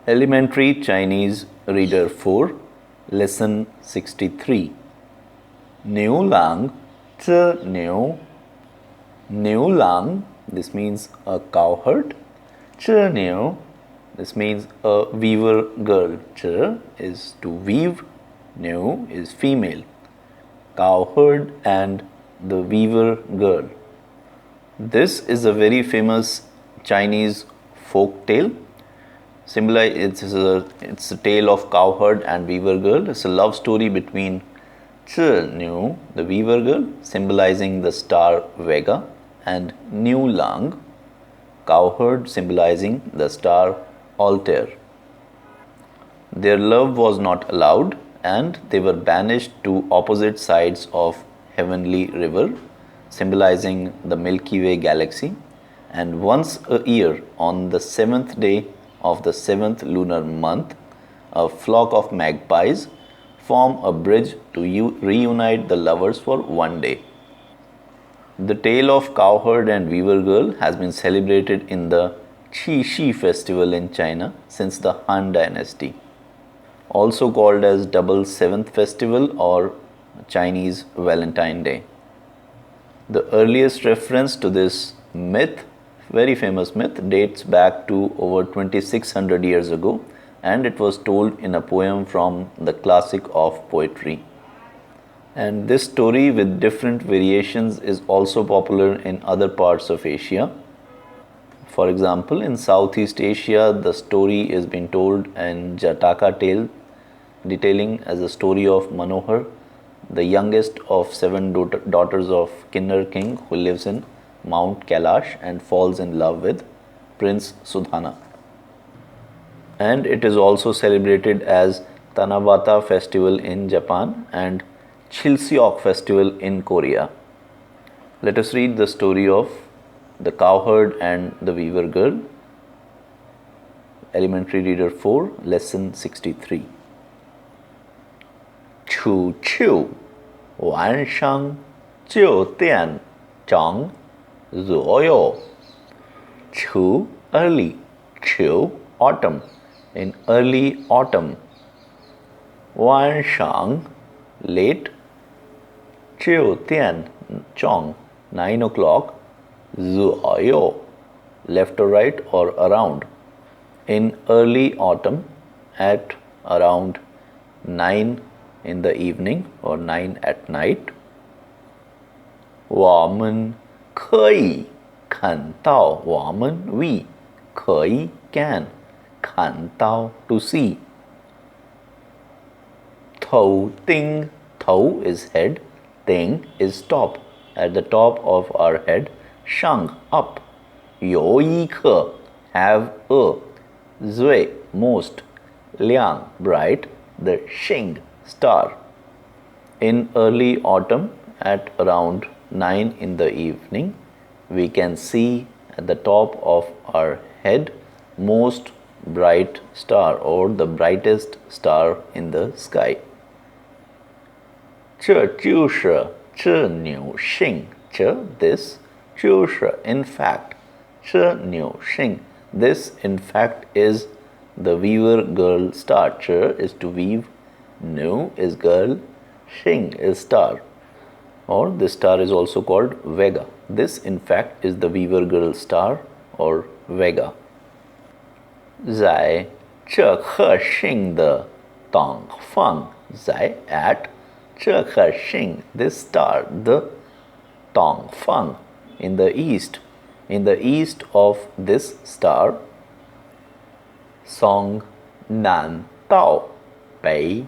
Elementary Chinese Reader 4, Lesson 63. Niu Lang, Zhe Niu. Niu Lang, this means a cowherd. Zhe Niu, this means a weaver girl. Zhe is to weave, Niu is female. Cowherd and the weaver girl. This is a very famous Chinese folk tale. It's a tale of cowherd and weaver girl. It's a love story between Zhe Niu, the weaver girl, symbolizing the star Vega, and Niu Lang, cowherd, symbolizing the star Altair. Their love was not allowed, and they were banished to opposite sides of heavenly river, symbolizing the Milky Way galaxy. And once a year, on the 7th day of the 7th lunar month, a flock of magpies form a bridge to reunite the lovers for one day. The tale of cowherd and weaver girl has been celebrated in the Qixi Festival in China since the Han Dynasty, also called as Double Seventh Festival or Chinese Valentine Day. The earliest reference to this myth, very famous myth, dates back to over 2600 years ago, and it was told in a poem from the classic of poetry. And this story with different variations is also popular in other parts of Asia. For example, in Southeast Asia, the story is being told in Jataka tale, detailing as a story of Manohar, the youngest of 7 daughters of Kinnar king who lives in Mount Kailash and falls in love with Prince Sudhana. And it is also celebrated as Tanabata festival in Japan and Chilseok festival in Korea. Let us read the story of the cowherd and the weaver girl. Elementary Reader 4, Lesson 63. 初秋晚上9点钟左右。初 early, 秋 autumn, in early autumn. 晚上 late, 9点钟 9 o'clock, 左右 left or right or around. In early autumn at around 9 in the evening or 9 at night. 我们可以看到，我们 we 可以 can 看到 to see. 头顶 头 is head, 顶 is top, at the top of our head. 上 up, 有一颗 have a, 最 most, 亮 bright, the 星 star. In early autumn at around 9 in the evening, we can see at the top of our head most bright star or the brightest star in the sky. 这就是这牛星，这 this 就是 in fact 这牛星 this in fact is the weaver girl star. 这 is to weave, Nu is girl, Xing is star, or this star is also called Vega. This in fact is the weaver girl star or Vega. 在这颗星的东方，在 at 这颗星 this star the 东方 in the east of this star. 从南到北，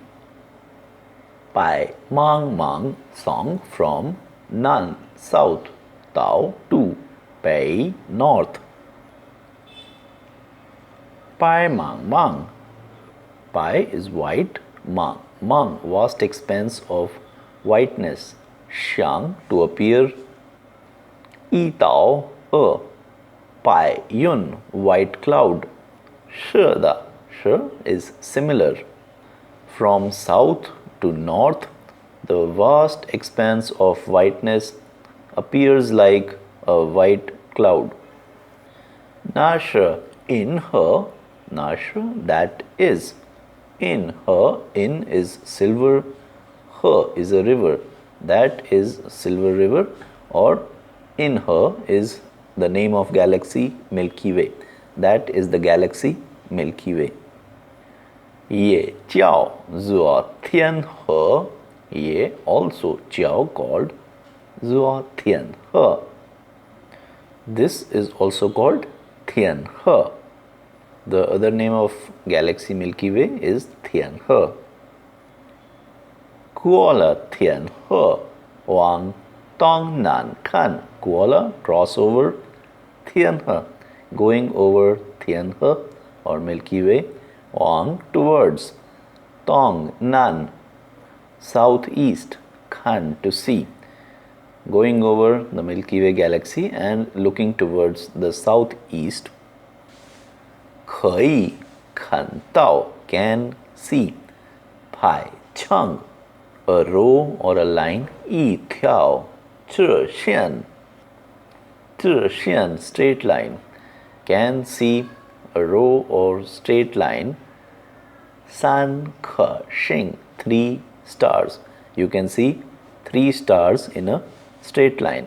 白茫茫 song from 南 south 到 to 北 north. 白茫茫 白 is white, mang mang vast expanse of whiteness, 像 to appear, 一道白云 white cloud, 是的 是 is similar. From south to north, the vast expanse of whiteness appears like a white cloud. 那是银河 not sure, that is. In her, in is silver, her is a river, that is silver river, or in her is the name of galaxy Milky Way, that is the galaxy Milky Way. 也叫做天河, ye also 叫 called 做天河. This is also called 天河. The other name of galaxy Milky Way is 天河. 过了天河往东南看, 过了 cross over 天河, going over 天河 or Milky Way, 往 towards 东南 southeast, 看 to see, going over the Milky Way galaxy and looking towards the southeast. 可以看到 can see, 排成 a row or a line, 一条直线 straight line, can see a row or straight line. 三颗星 3 stars, you can see 3 stars in a straight line.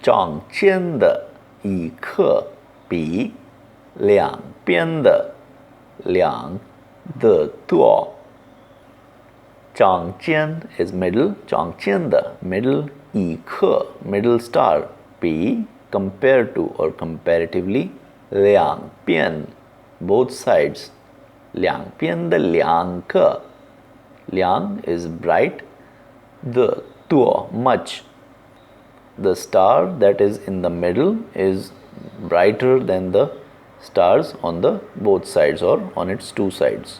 中间的一颗比两边的亮得多。中间 is middle, 中间的 middle, 一颗 middle star, 比 compared to or comparatively, 两边 both sides, 两边的两个，亮 is bright, 的多 much. The star that is in the middle is brighter than the stars on the both sides or on its two sides.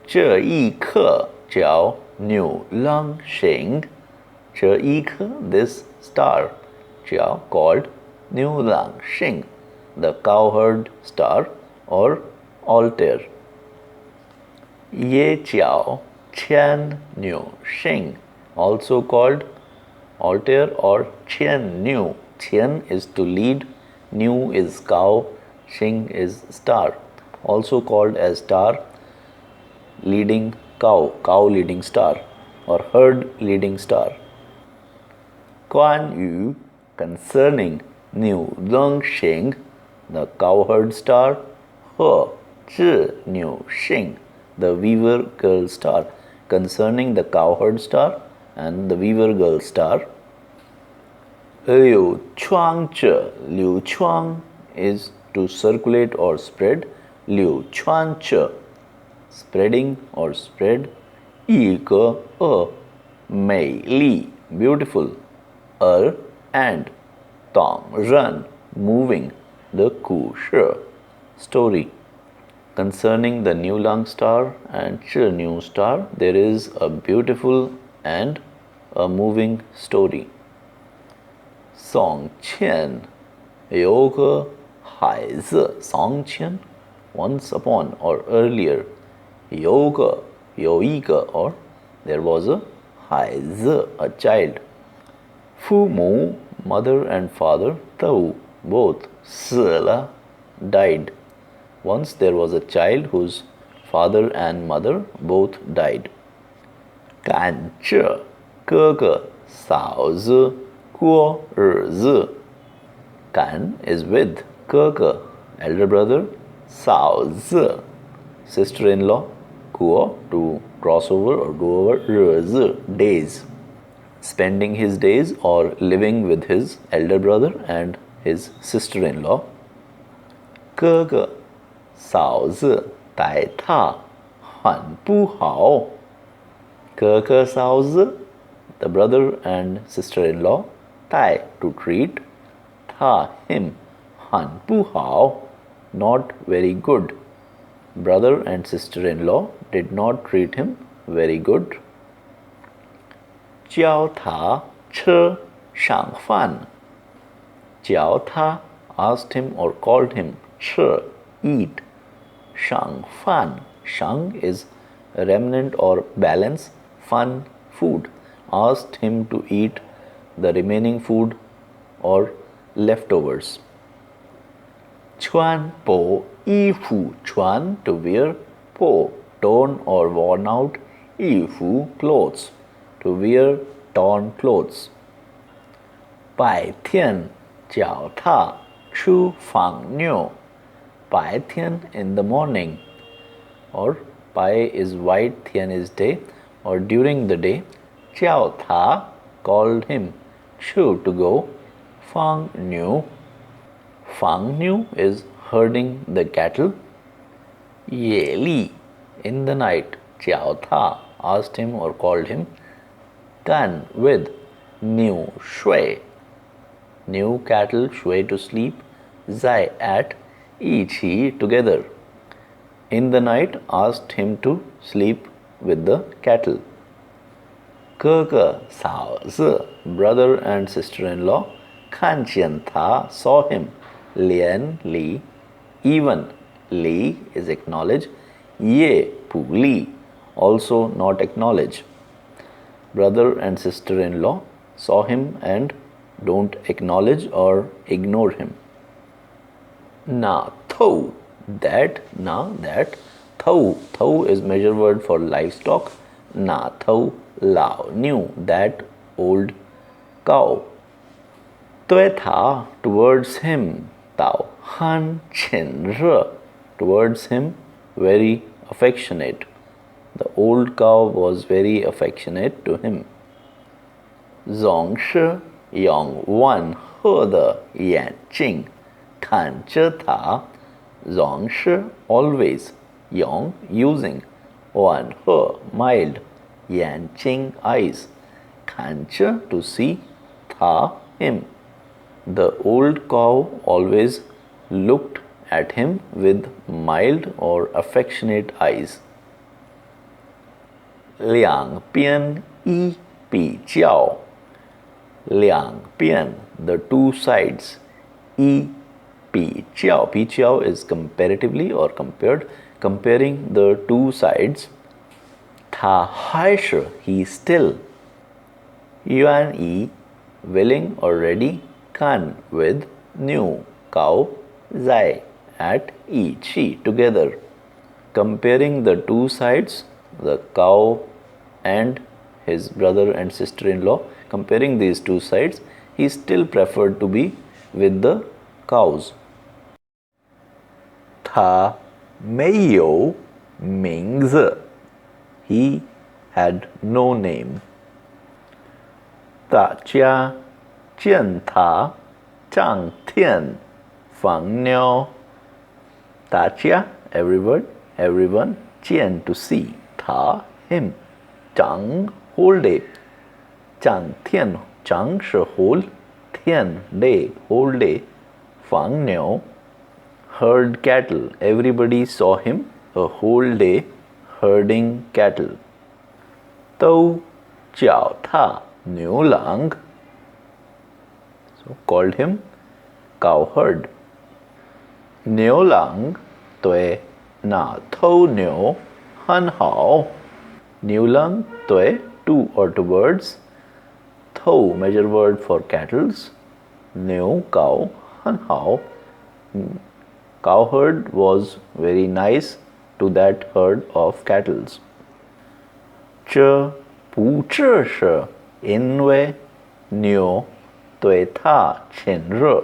这一颗叫牛郎星，这一颗 this star 叫 called 牛郎星, the cowherd star or altar. 也叫牵牛星, also called altar or 牵牛. 牵 is to lead, new is cow, shing is star, also called as star leading cow, cow leading star or herd leading star. 关于 concerning 牛郎星, the cowherd star, 和织牛星, the weaver girl star, concerning the cowherd star and the weaver girl star. 流传着, 流传 is to circulate or spread, 流传着 spreading or spread, 一个美丽 beautiful, and 当然 moving, the 故事 story. Concerning the New Lang star and Chi New star, there is a beautiful and a moving story. 从前有个孩子，从前 once upon or earlier, 有一个 or there was a 孩子 a child. 父母 mother and father 都 both 死了 died. Once there was a child whose father and mother both died. 赶着哥哥嫂子过日子. 赶 is with 哥哥 elder brother, 嫂子 sister-in-law, 过 to cross over or go over, 日子 days, spending his days or living with his elder brother and his sister-in-law. 哥哥嫂子待他很不好. 哥哥嫂子 the brother and sister-in-law, 待 to treat, 他 him 很不好 not very good. Brother and sister-in-law did not treat him very good. 叫他吃上饭. 叫他 asked him or called him 吃 eat. 上饭 shang is a remnant or balance, fun food. Asked him to eat the remaining food or leftovers. 穿薄衣服穿 to wear 破 torn or worn out 衣服 clothes to wear torn clothes 白天脚踏出访牛白天 in the morning or bai is white, tian is day or during the day 叫他 called him 出 to go 放牛 Fang Niu is herding the cattle. Ye Li in the night. Jiao Ta asked him or called him. Gan with Niu Shui. New cattle Shui to sleep. Zai at Qixi together. In the night asked him to sleep with the cattle. 哥哥嫂子 brother and sister-in-law 看见他 saw him. Lian Li even Li is acknowledge Ye Pu Li also not acknowledge brother and sister-in-law saw him and don't acknowledge or ignore him Na Thou that Thou is measure word for livestock Na Thou Lao New that old cow Tue Tha towards him Tao Han Chen Re towards him very affectionate. The old cow was very affectionate to him. Zong Shi Yong Wan He De Yan Jing Kan Zhe Ta Zong Shi always Yong using Wan He mild Yan Jing eyes Kan Zhe to see Ta him. The old cow always looked at him with mild or affectionate eyes. Liang Bian Yi Bi Jiao Liang Bian, the two sides. Yi Bi Jiao. Bi Jiao is comparatively or compared, comparing the two sides. Ta Hai Shi, he still. Yuan Yi, willing or ready. Kan with new cow Zai at Qixi together. Comparing the two sides, the cow and his brother and sister-in-law, comparing these two sides, he still preferred to be with the cows. Ta mei you mingzi. He had no name. Ta jia 见他张天访牛大家 everyone 见 to see 他 him 张 whole day 张天张是 whole 天 day whole day 访牛 herd cattle everybody saw him a whole day herding cattle 都叫他牛郎 called him Cowherd. Niu lang tue na thou niu han hao. Niu lang tue two or two words. Thou measure word for cattles. Niu cow han hao. Cowherd was very nice to that herd of cattles. 这不只是因为牛对他亲热。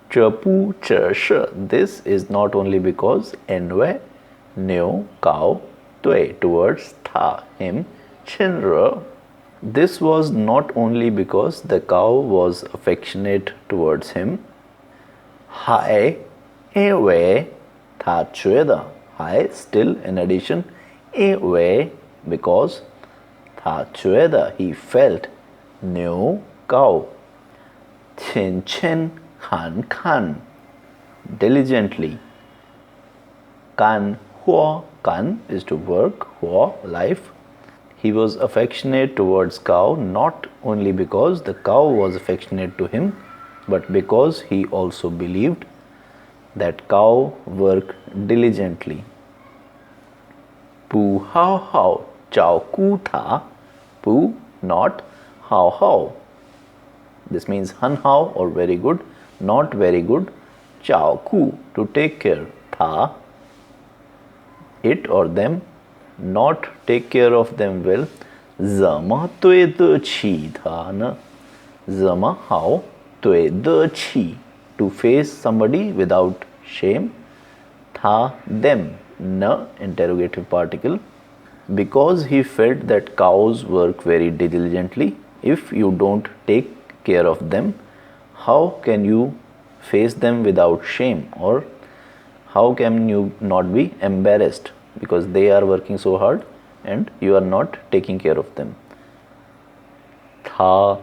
这不只是 this is not only because 因为牛 cow 对 towards 他 him 亲热 this was not only because the cow was affectionate towards him 还因为他觉得还 still in addition 因为 because 他觉得 he felt 牛 cow 勤勤看看 diligently 干活 kan is to work 活 life he was affectionate towards cow not only because the cow was affectionate to him but because he also believed that cow worked diligently 不好好照顾它 不 not 好好This means han hao or very good, not very good. 照顾 to take care, 他 it or them not take care of them well, 怎么对得起他呢？怎么how 对得起 to face somebody without shame, 他 them na interrogative particle, because he felt that cows work very diligently. If you don't take care of them, how can you face them without shame, or how can you not be embarrassed because they are working so hard and you are not taking care of them? 他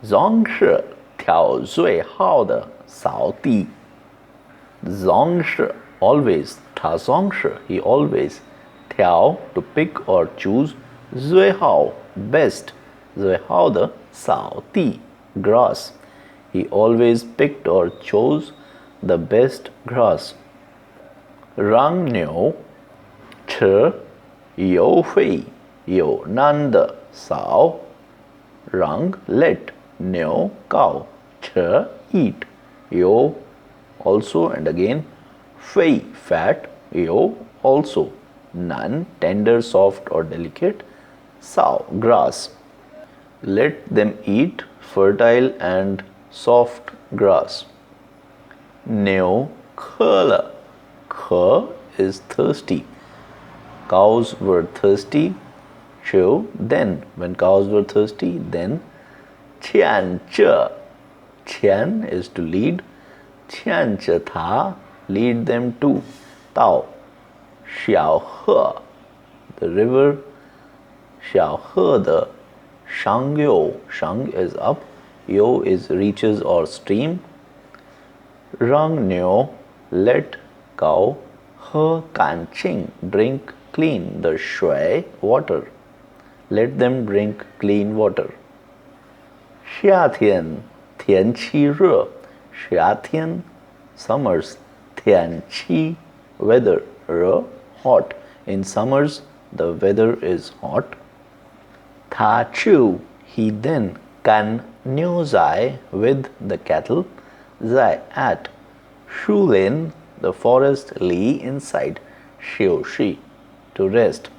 总是挑最好的扫地。总是 always, 他总是 he always, 挑 to pick or choose, 最好 best, 最好的扫地 grass, he always picked or chose the best grass. 让牛吃又肥又难的草，让 let 牛 cow 吃 eat 又 also and again 肥 fat 又 also none tender soft or delicate 草 grass. Let them eat fertile and soft grass. 牛渴了，渴 is thirsty. Cows were thirsty. So then, when cows were thirsty, then 牵着 牵 is to lead. 牵着它 lead them to 到小河 the river 小河的上游 shang is up, yo is reaches or stream. 让牛 let cow 喝干净 drink clean the 水 water, let them drink clean water. 夏天天气热，夏天 summers 天气 weather 热 hot, in summers the weather is hot. 他就 he then 赶牛仔 with the cattle, 在 at 树林 the forest lay inside, 休息 to rest.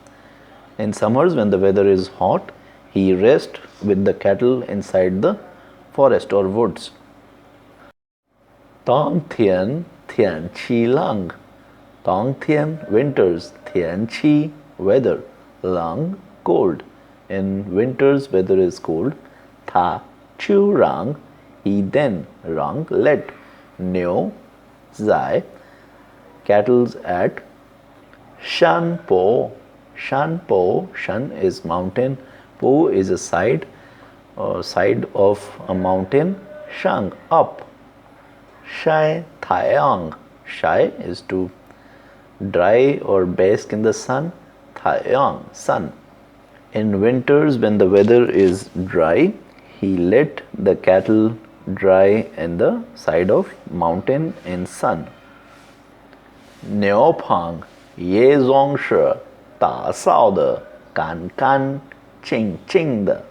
In summers when the weather is hot, he rests with the cattle inside the forest or woods. 冬天天气冷，冬天 winters 天气 weather 冷 cold, in winters weather is cold. 他就让 he then 让 let 牛在 cattle at 山坡 山坡 shan is mountain, po is a side or side of a mountain, shang up. 晒太阳 晒 is to dry or bask in the sun, 太阳 sun. In winters when the weather is dry, he let the cattle dry in the side of mountain in sun. 牛棚也总是打扫的干干净净的。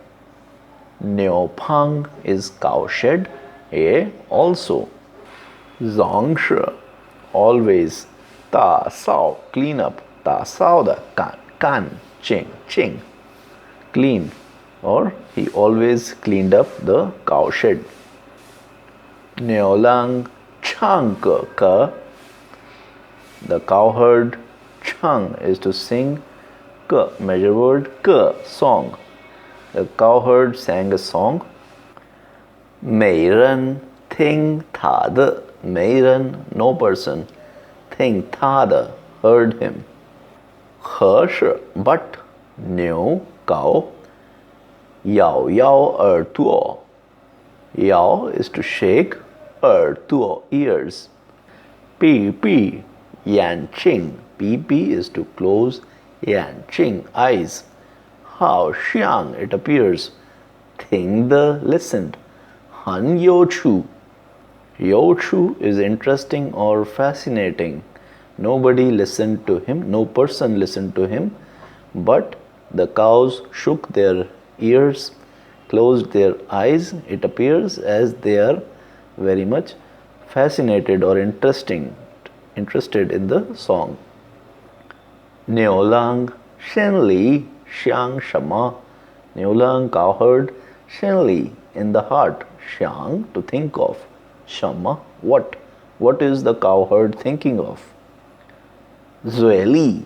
牛棚 is cow shed, 也 also 总是 always 打扫 clean up 打扫的干干净净 clean, or he always cleaned up the cow shed. 牛郎唱歌歌 the cowherd chang is to sing, ke measure word, ke song. The cowherd sang a song. 没人听他的，没人 no person 听他的 heard him. 可是 but 牛 cow 摇摇耳朵 摇 is to shake, 耳朵 ears. 闭闭眼睛 闭 is to close, 眼睛 eyes. 好像 it appears, 听的 listened, 很有趣 有趣 is interesting or fascinating. Nobody listened to him, no person listened to him, but the cows shook their ears, closed their eyes. It appears as they are very much fascinated or interested in the song. 牛郎心里想什么？牛郎 cowherd 心里 in the heart 想 to think of 什么 what is the cowherd thinking of? 嘴里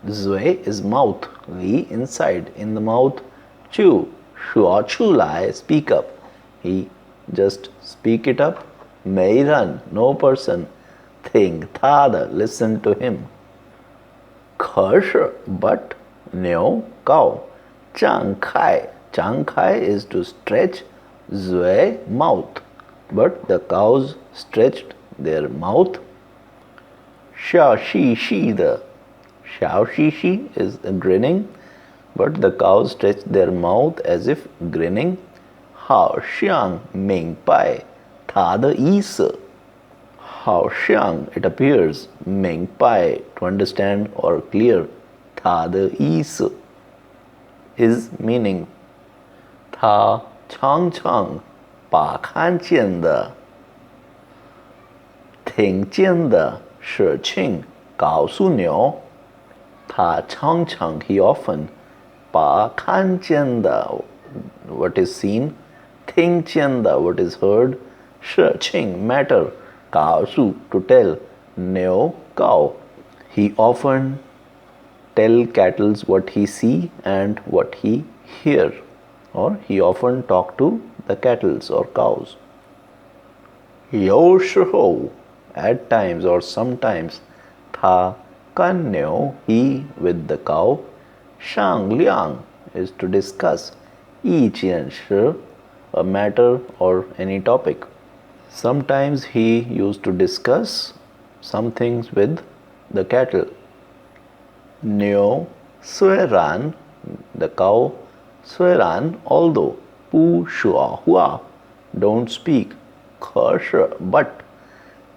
嘴 is mouth 里 inside in the mouth 就说出来 speak up he just speak it up 没人 no person 听他的 listen to him 可是 but 牛 cow 张开 is to stretch 嘴 mouth but the cows stretched their mouth 笑嘻嘻的 笑嘻嘻 is grinning but the cows stretched their mouth as if grinning 好像明白他的意思好像 it appears 明白 to understand or clear 他的意思 his meaning 他常常把看见的听见的事情告诉牛他常常 he often 把看见的 what is seen 听见的 what is heard 事情 matter 告诉 to tell 牛 cow he often tell cattle what he see and what he hear or he often talk to the cattle or cows 有时候 at times or sometimes 他跟牛 he with the cow 商量 is to discuss 一件事 a matter or any topic sometimes he used to discuss some things with the cattle 牛虽然 the cow 虽然 although 不说话 don't speak 可是 but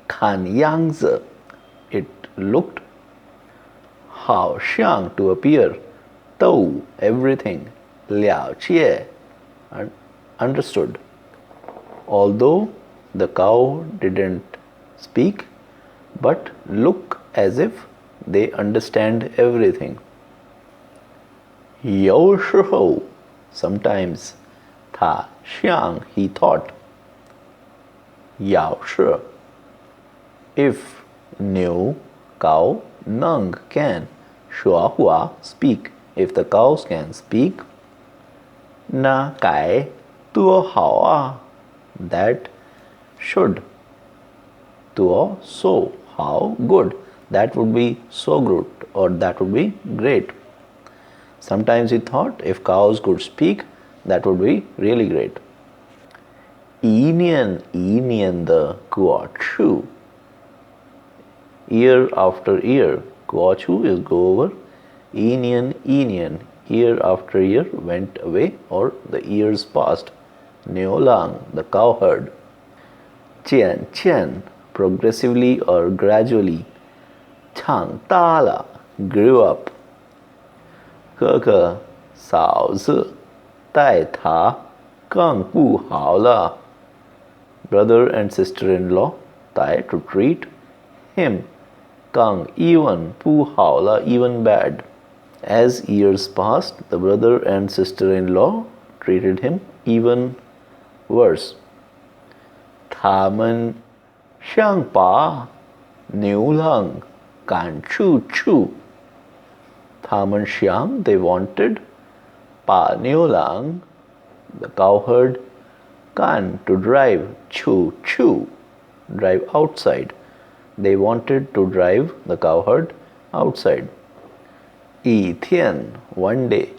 看样子 it looked 好像 to appear 都 everything 了解 understood although the cow didn't speak but look as if they understand everything 有时候 sometimes 他想 he thought 要是 if 牛 cow 能 can 说话 speak if the cows can speak 那该多好啊 that should 多 so how good that would be so good or that would be great sometimes he thought if cows could speak that would be really great 一年的过去 year after year 过去 is go over 一年 year after year went away or the years passed 牛郎 the cowherd 渐 progressively or gradually 长大了 grew up 哥哥嫂子待他更不好了 brother and sister-in-law 待 to treat him 更 even 不好了 even bad as years passed the brother and sister-in-law treated him even worse 他们想把牛郎赶出去他们想 they wanted 把牛郎 the cowherd 赶 to drive 出 drive outside they wanted to drive the cowherd outside 一天 one day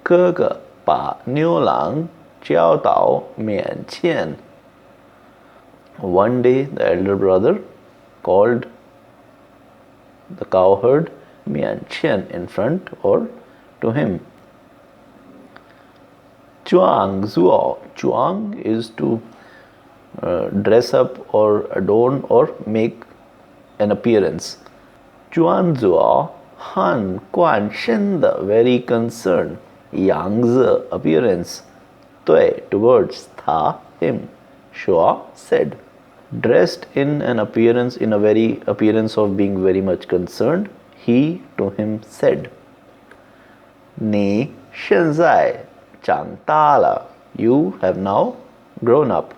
哥哥把牛郎叫到面前 one day the elder brother called the cowherd 面前 in front or to him 装作 is to dress up or adorn or make an appearance 装作很关心的 very concerned 样子 appearance 对 towards 他 him 说 said Dressed in an appearance in a very appearance of being very much concerned, he to him said, 你现在长大了 You have now grown up.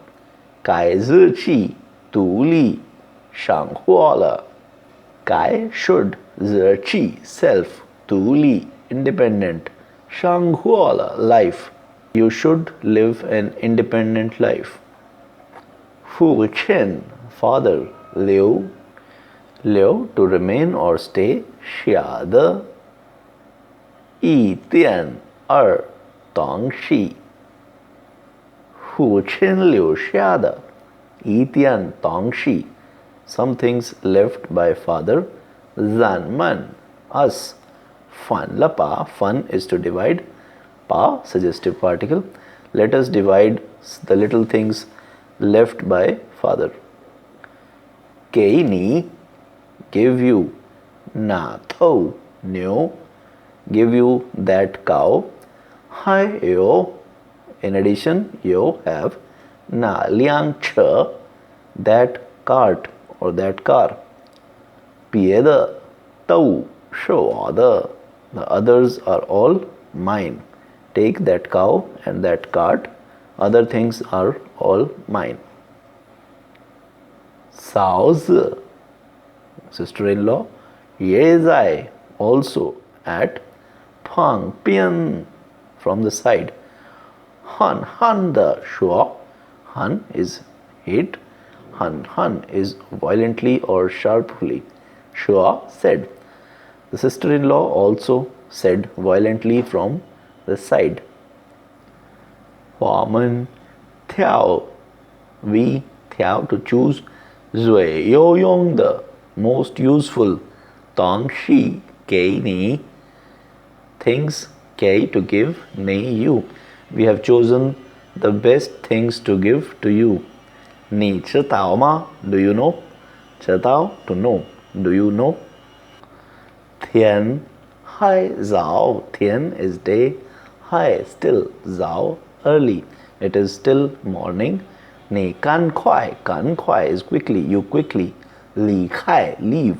该自己独立生活了。该 should 自己 self 独立 independent 生活了 life. You should live an independent life. 父亲 father 留 to remain or stay 下的一点儿东西父亲留下的一点东西 some things left by father 咱们 us 分了吧 fun is to divide 把 suggestive particle let us divide the little things left by father 给你 give you 那头牛 give you that cow 还有 in addition you have 那辆车 that cart or that car 别的都是我的 the others are all mine take that cow and that cart other things are all mine 嫂子 sister-in-law 也在 also at 旁边 from the side 狠狠地说 Han is hit 狠狠 is violently or sharply 说 said the sister-in-law also said violently from the side 我们挑 we 挑 to choose 最有用的 most useful 东西给你 things 给 to give 你 you we have chosen the best things to give to you 你知道吗 do you know 知道 to know do you know 天还早 天 is day 还 still 早 early it is still morning 你赶快 is quickly you quickly 离开 leave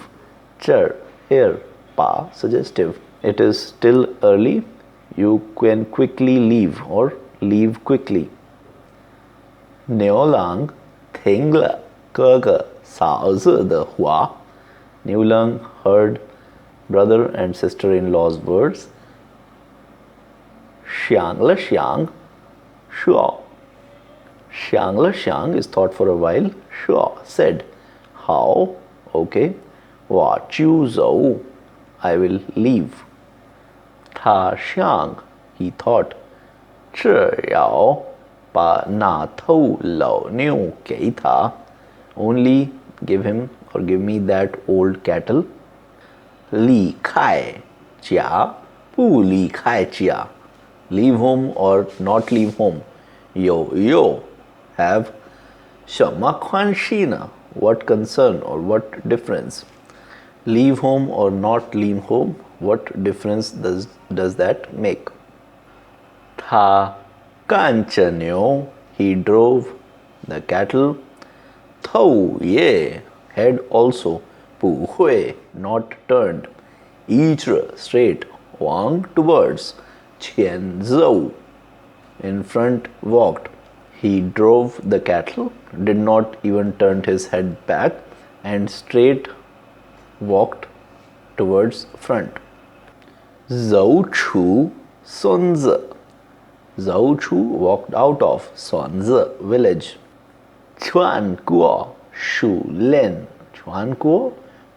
这 here 把 suggestive it is still early you can quickly leave or leave quickly 牛郎听了哥哥嫂子的话 牛郎 heard brother and sister-in-law's words 想了想说想了想 is thought for a while 说 said 好 okay 我就走 I will leave 他想 he thought 只要把那头老牛给他 only give him or give me that old cattle 离开家不离开家 leave home or not leave home 有 have 什么关系呢 what concern or what difference leave home or not leave home what difference does that make 他赶着牛 he drove the cattle 头也 head also 不会 not turned 一直 straight 往 towards 前走 in front walked he drove the cattle did not even turn his head back and straight walked towards front 走出村子走出 walked out of 村子 village 穿过树林穿过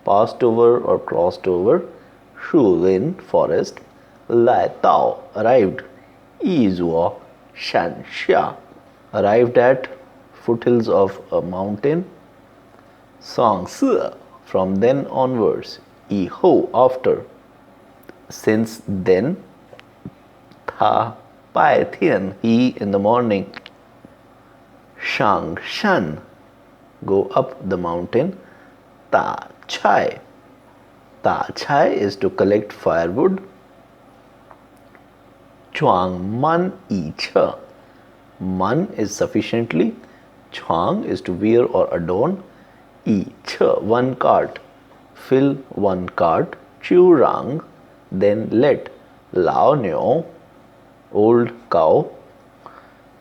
passed over or crossed over 树林 forest 来到 arrived 一座山下 arrived at foothills of a mountain 上次 from then onwards 以后 after since then 他白天 he in the morning 上山 go up the mountain 打柴 is to collect firewood 装满一车 man is sufficiently Chuang is to wear or adorn. Ch, one cart. Fill one cart. Chu rang, then let. Lao nyo, old cow.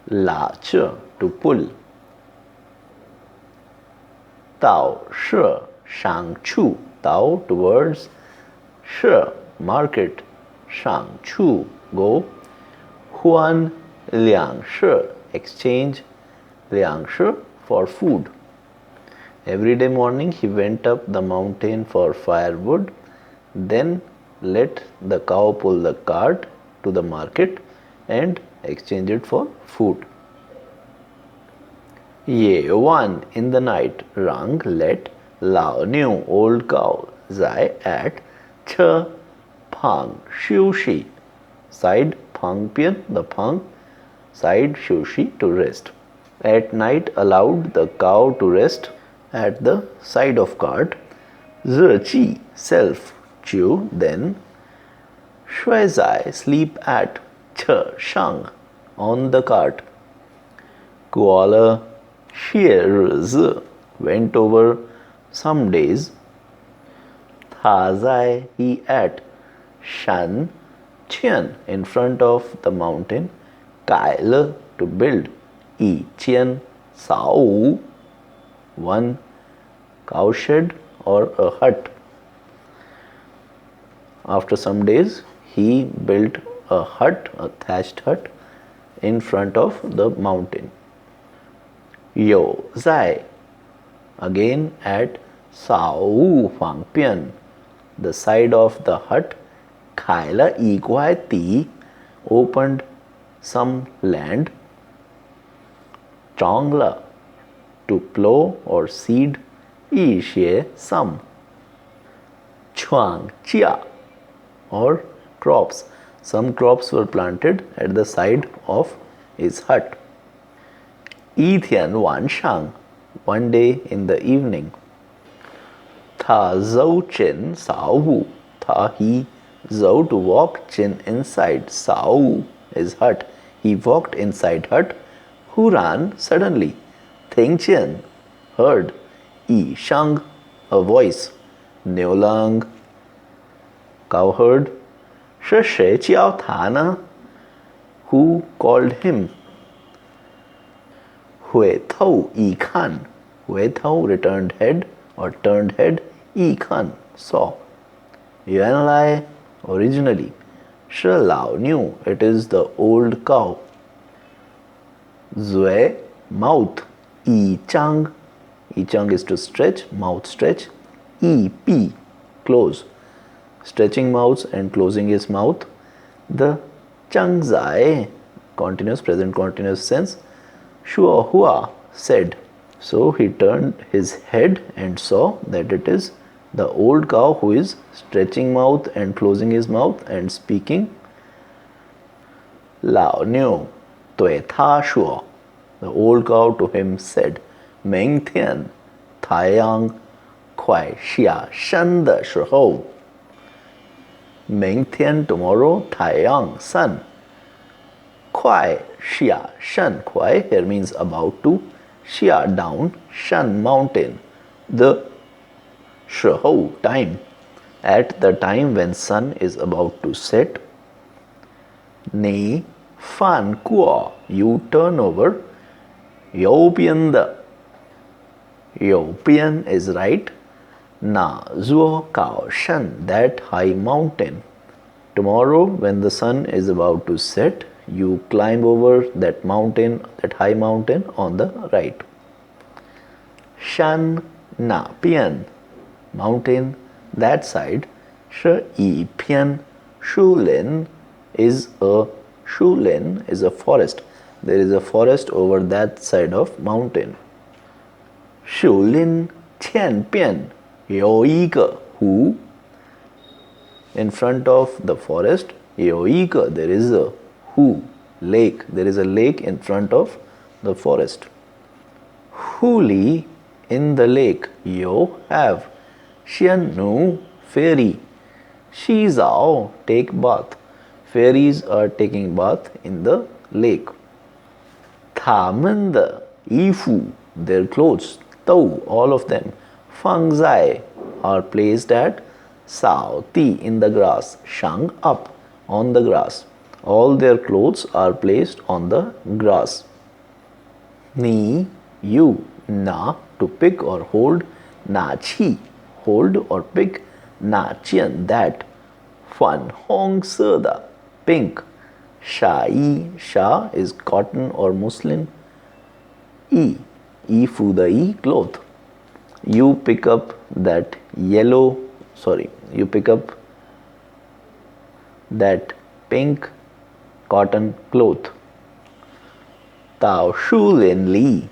La ch, to pull. Tao shi, shang chu. Tao, towards. Shi, market. Shang chu, go. Huan liang shi, exchange. Liang shi, for food. Every day morning he went up the mountain for firewood, then let the cow pull the cart to the market and exchange it for food. Ye one, in the night. Rang, let. Lao new, old cow. Zai, at. Che, pang, xiu shi, side. Pang pian, the pang, side. Xiu shi, to rest. At night allowed the cow to rest at the side of cart. Zi chi, self. Chu, then. Shui zai, sleep at. Che, shang, on the cart. Koala xie zi, went over some days. Tha zai, he at. Shan qian, in front of the mountain. Kai le, to build. Yi qian sao wu, one cowshed or a hut. After some days, he built a hut, a thatched hut, in front of the mountain. Yo zai, again at sao wu fang pian, the side of the hut. Kai la yi guai ti, opened some land. Chong la, to plow or seed. Yi xie, some. Chuang chia, or crops. Some crops were planted at the side of his hut. Yi tian wan shang, one day in the evening. Tha zhou chen sao wu, tha he zhou, to walk. Chen, inside. Sao wu, his hut. He walked inside hut. Who ran suddenly? Ting chen, heard. Yi shang, a voice. Neulang, cowherd. Shi shi jiao ta ne, who called him? Hui tou yi kan, Hui tou, returned head or turned head. Yi kan, saw. Yuan lai, originally. Shi lao knew, it is the old cow. Zui, mouth. Yi chang, Yi chang is to stretch, mouth stretch. Yi pi, close. Stretching mouths and closing his mouth. The chang zai, continuous, present continuous sense. Shua hua, said. So he turned his head and saw that it is the old cow who is stretching mouth and closing his mouth and speaking. Lao niu, tui ta shua. The old cow to him said, Meng tian, taiyang, kuai xia shan de shihou. Meng tian, tomorrow. Taiyang, sun. Kuai xia shan, kuai here means about to. Xia, down. Shan, mountain. The shihou, time. At the time when sun is about to set. Ni fan kuo, you turn over. You bian de, you bian is right. Na zuo kao shan, that high mountain. Tomorrow when the sun is about to set, you climb over that mountain, that high mountain on the right. Shan na pian, mountain, that side. Shi yi pian, shulin is a forest. There is a forest over that side of mountain. Shulin qian pian, you yi ge, who? In front of the forest, you yi ge, there is a who, lake. There is a lake in front of the forest. Hu li, in the lake. You have. Xian nu, fairy. Shi zao, take bath. Fairies are taking bath in the lake. Ta men de, yi fu, their clothes, Tau, all of them, Fang Zai, are placed at Sao Ti, in the grass, Shang, up, on the grass. All their clothes are placed on the grass. Ni, you, na, to pick or hold, na chi, hold or pick, na qian, that, fan hong se da, pink, sha yi, sha is cotton or muslin, e fu the e, cloth. You pick up that you pick up that pink cotton cloth. Tao shu lin li.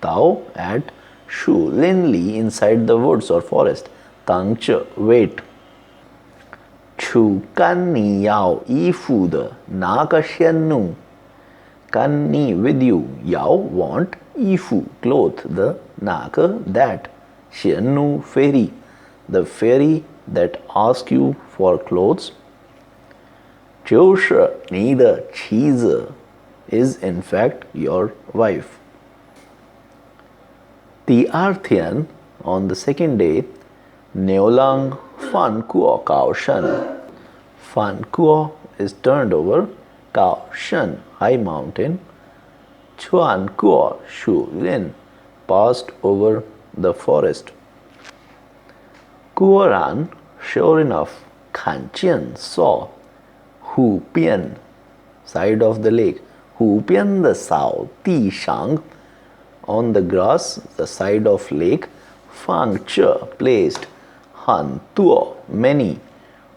Tao at shu lin li, inside the woods or forest. Tang che, wait. Chu kan ni yao yi fu de, na ka xian nu. Kan ni, with you. Yao, want. Yi fu, cloth. The na ka, that. Xian nu, fairy. The fairy that asks you for clothes. 就是你的妻子 is in fact your wife. Di Artian, on the second day, Neolang Fan Kuo Kao Shen. Fan Kuo is turned over, Kao Shen, high mountain. Chuan Kuo Shu Lin, passed over the forest. Kuoran, sure enough, Kan Jian, saw. Hu Pian, side of the lake. Hu Pian the Sao Ti Shang, on the grass, the side of lake. Fang Che, placed. Han Tuo, many.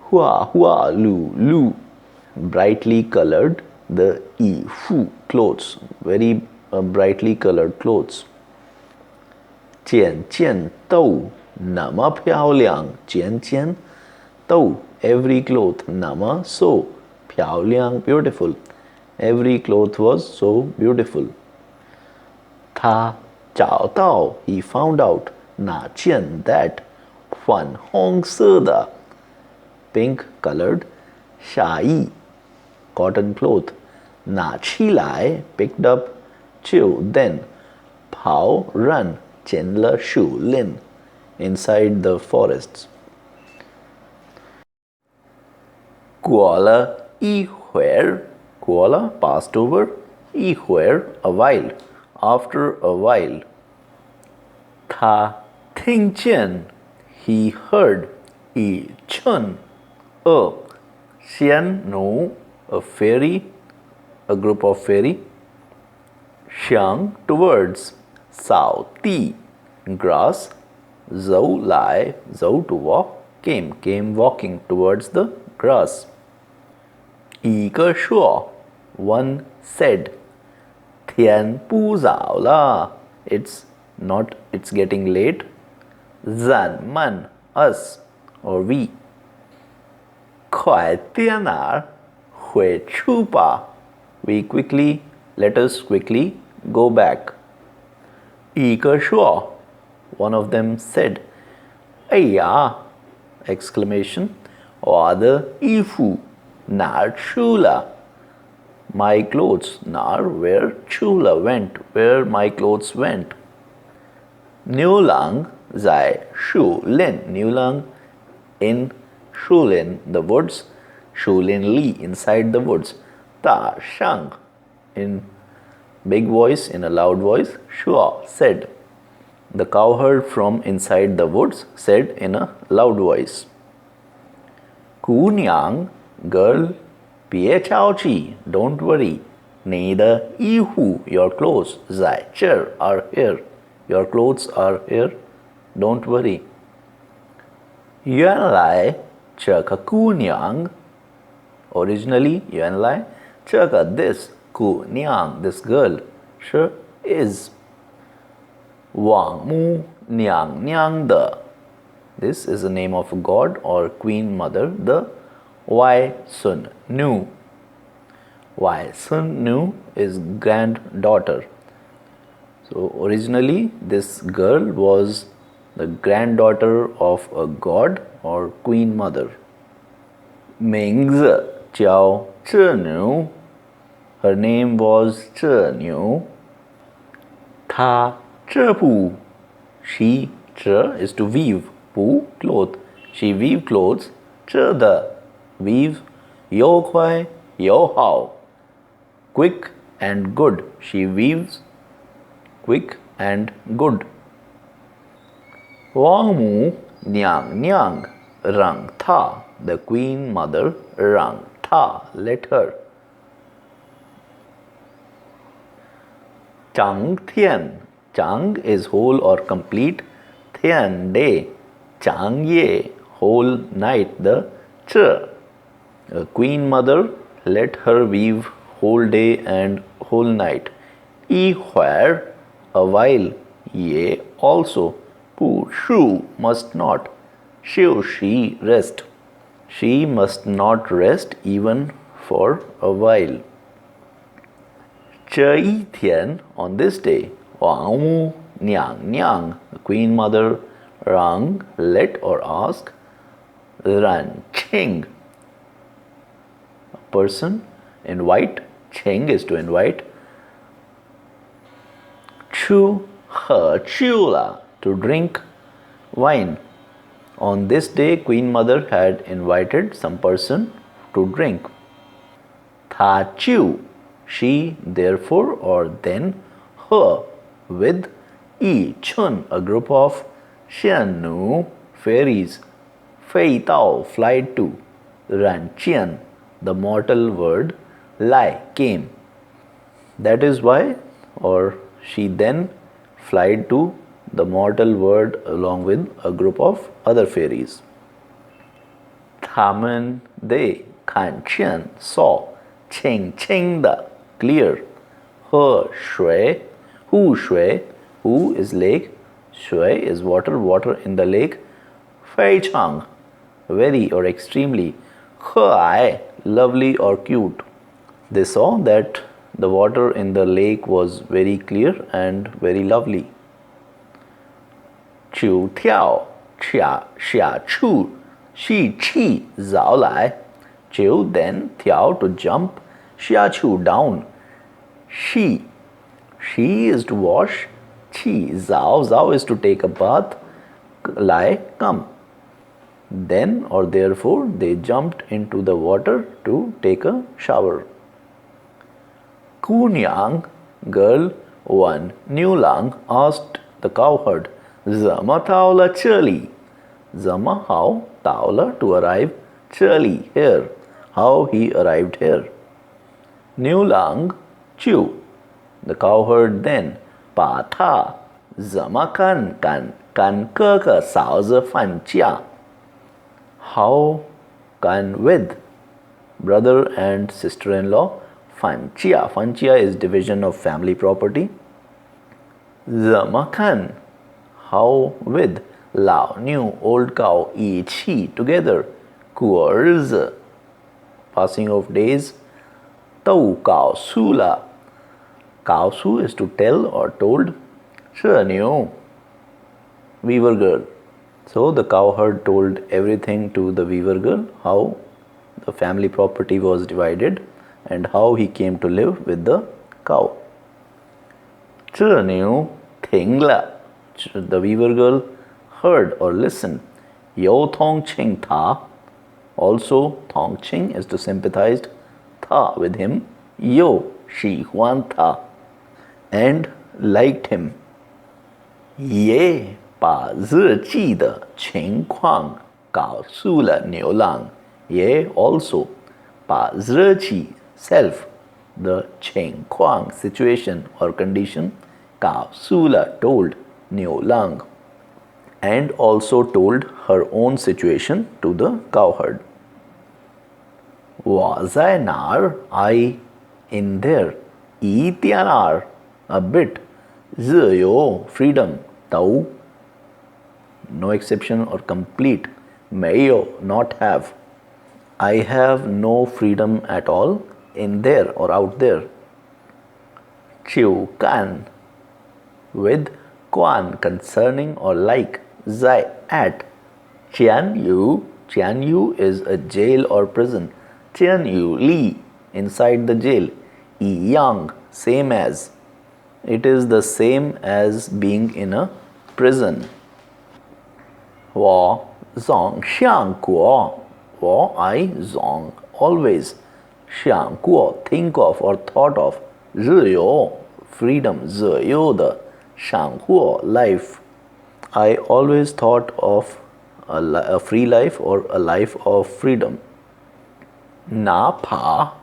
Hua Hua Lu Lu, brightly colored. The Yi Fu, clothes, very brightly colored clothes. Jian Jian Dou, Nama Piao Liang. Jian Jian Dou, every cloth. Nama, so. Piao Liang, beautiful. Every cloth was so beautiful. Ta Chao Tao, he found out. Na Qian, that. Fan Hong Se Da, pink colored. Sha Yi, cotton cloth. Na Chi Lai, picked up. Chiu, then. Pao, run. Chen Le Shu Lin, inside the forests. Kuala Yi Huer, Kuala, passed over. Yi Huer, a while. After a while. Ta Ting Chen, he heard. Yi Chun, a Xian Nu, a fairy, a group of fairy. Xiang, towards. Sao Ti, grass. Zhou Lai, Zhou, to walk. Came walking towards the grass. Yi Ke Shuo, one said. Tian Pu Zao La, it's getting late. Zan Man, us or we. Kuai Tianar, Hui Chu Pa, let us quickly go back. Yi Ke Shuo, one of them said. Ayya, exclamation. Or the Yi Fu, Nar Chula, my clothes. Nar, where. Chula, went, where my clothes went. Niu Lang Zai Shu Lin, Niu Lang in Shu Lin, the woods. Shu Lin Li, inside the woods. Ta Shang, in big voice, in a loud voice. Shuo, said. The cowherd from inside the woods said in a loud voice. Ku Niang, girl, Pie Chao Chi, don't worry. Neither Yi Hu, your clothes. Zai Cher, are here. Your clothes are here. Don't worry. Yuan Lai, Cheka Ku Niang, originally Yuan Lai, Cheka, this. Ku Niang, this girl. She is. Wang Mu Niang Niang De, this is the name of a god or queen mother. The Wai Sun Nu, Wai Sun Nu is granddaughter. So originally this girl was the granddaughter of a god or queen mother. Mingzi Jiao Zhi Nu, her name was Zhi Nu. 他织布 she 织 is to weave 布 cloth she weave clothes 织的 weave 又快又好 quick and good she weaves quick and good 王母娘娘让她 the queen mother 让她 let her 长天 Chang is whole or complete. Tian day. Chang ye whole night. The ch. Queen mother let her weave whole day and whole night. Yi where a while. Ye also. Pu shu must not. Shiu she rest. She must not rest even for a while. 这一天 on this day, 王母娘娘 the queen mother 让 let or ask 让 Ching a person invite Ching is to invite 去喝酒了 to drink wine. On this day, Queen Mother had invited some person to drink. 他就 she therefore or then her with 一群 a group of 仙女 fairies 飞到 fly to 人间 the mortal word 来 came. That is why or she then flied to the mortal word along with a group of other fairies. 他们 they 看见 saw 清清的 clear 河水 who 水 who is lake 水 is water water in the lake 非常 very or extremely 可爱 lovely or cute. They saw that the water in the lake was very clear and very lovely. 就跳下去吸气绕来就 then 跳 to jump 下去 down she is to wash 气绕 is to take a bath 来 come. Then or therefore they jumped into the water to take a shower. 姑娘 girl one New Lang asked the cowherd 怎么到了这里怎么how 到了 to arrive 这里 here how he arrived here. New Lang 就 the cowherd then 把他怎么看哥哥嫂子放假 how can with brother and sister-in-law 放假 is division of family property. 怎么看 how with 老牛 old cow 一起 together 过日子 passing of days 都告诉了告诉 is to tell or told 这牛 weaver girl. So the cowherd told everything to the weaver girl how the family property was divided and how he came to live with the cow. 这牛停了 the weaver girl heard or listened. 有同情他 also 同情 is to sympathize 他 with him. 有喜欢他 and liked him. 也把自己的情况告诉了牛郎 也 also 把自己 self the 情况 situation or condition 告诉了 told 牛郎 and also told her own situation to the cowherd. 我在哪儿 I in there 一点儿 a bit 自由 freedom 都 no exception or complete 没有 not have I have no freedom at all in there or out there. 就干 with 关 concerning or like 在 at 监狱 is a jail or prison 监狱里 inside the jail 一样 same as It is the same as being in a prison. 我总想过, I zong always 想过 think of or thought of 自由 freedom 自由的生活 life. I always thought of a free life or a life of freedom. 哪怕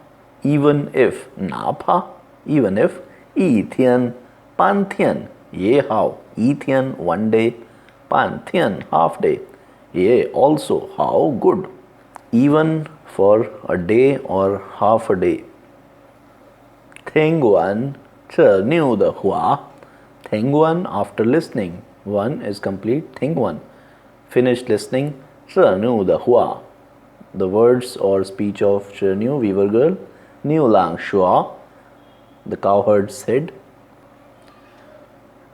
even if 哪怕 even if 一天半天也好一天 one day 半天 half day 也 also how good even for a day or half a day. 听完这牛的话 听完 after listening. One is complete. 听完 finished listening. 这牛的话 the words or speech of Chernu, weaver girl. Niu lang shua, the cowherd said.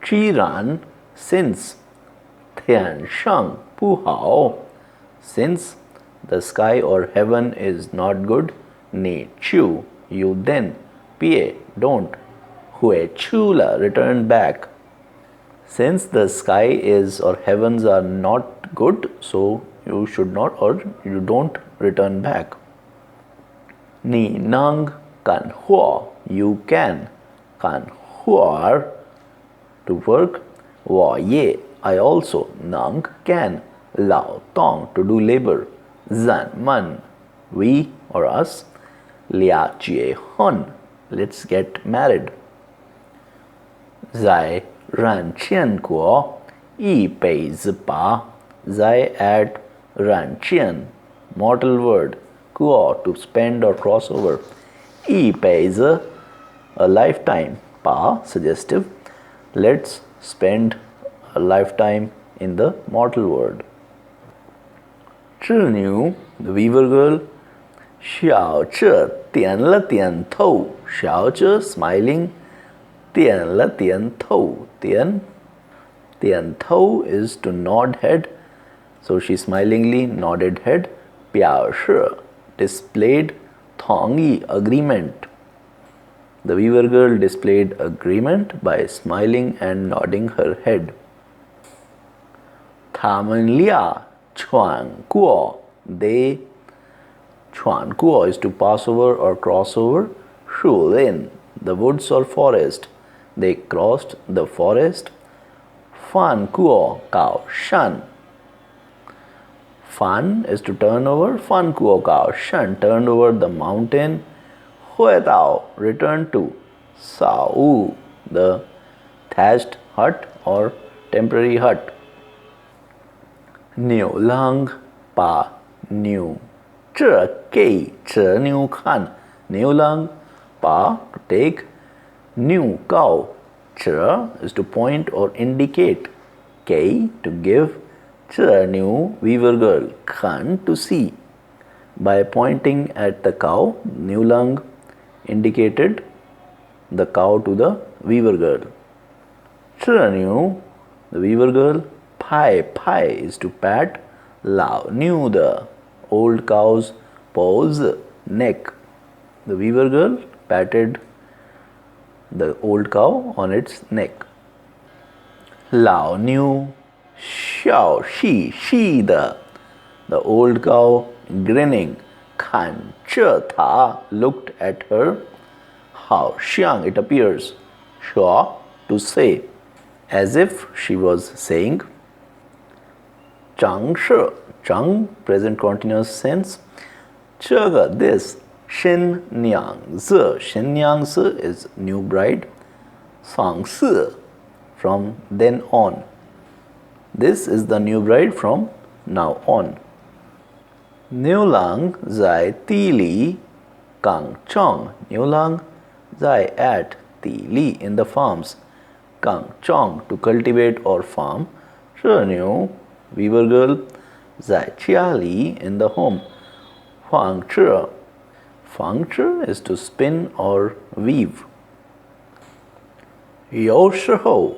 Chiran, since. Tian shang pu hao, since the sky or heaven is not good. Ni chu, you then. Pie, don't. Hue chula, return back. Since the sky is or heavens are not good, so you should not or you don't return back. Ni nang kan hua, you can. Kan huar, to work. Wa ye, I also. Nang can. Lao tong, to do labor. Zan man, we or us. Lia jie hon, let's get married. Zai ran qian guo, yi bei zi ba. Zai add ran qian, mortal word. Guo, to spend or cross over. Yi bei zi, a lifetime. Pa, suggestive. Let's spend a lifetime in the mortal word. Zhi the weaver girl. Xiao zhe dian le dian tou. Xiao zhe, smiling. Dian le dian tou. Dian tou is to nod head. So she smilingly nodded head. Piao shi, displayed. Thong yi, agreement. The weaver girl displayed agreement by smiling and nodding her head. Tamen lia chuan guo, they. Chuan guo is to pass over or cross over. Shu lin, the woods or forest. They crossed the forest. Fan guo gao shan. Fan is to turn over. Fan guo gao shan, turned over the mountain. Hue dao, return to. Sao, the thatched hut or temporary hut. Niu lang pa niu. Zhe gei zhe niu kan. Niu lang pa, to take. Niu gao. Zhe is to point or indicate. Gei, to give. Zhe niu, weaver girl. Kan, to see. By pointing at the cow, Niu lang indicated the cow to the weaver girl. Zhe niu, the weaver girl. Pai, pai is to pat. Lao niu, the old cow's paws, neck. The weaver girl patted the old cow on its neck. Lao niu, xiao shi, the old cow grinning. Kan che ta, looked at her. Hao xiang, it appears. Shua, to say, as if she was saying. Chang shi, chang, present continuous sense. Chega, this. Shin nyang zi, shin nyang zi is new bride. Sang si, from then on. This is the new bride from now on. Niu lang zai ti li gang chong. Niu lang zai at ti li, in the farms. Gang chong, to cultivate or farm. Zhe niu, weaver girl. Zai chia li, in the home. Fang zhi. Fang zhi is to spin or weave. Yo shi hou,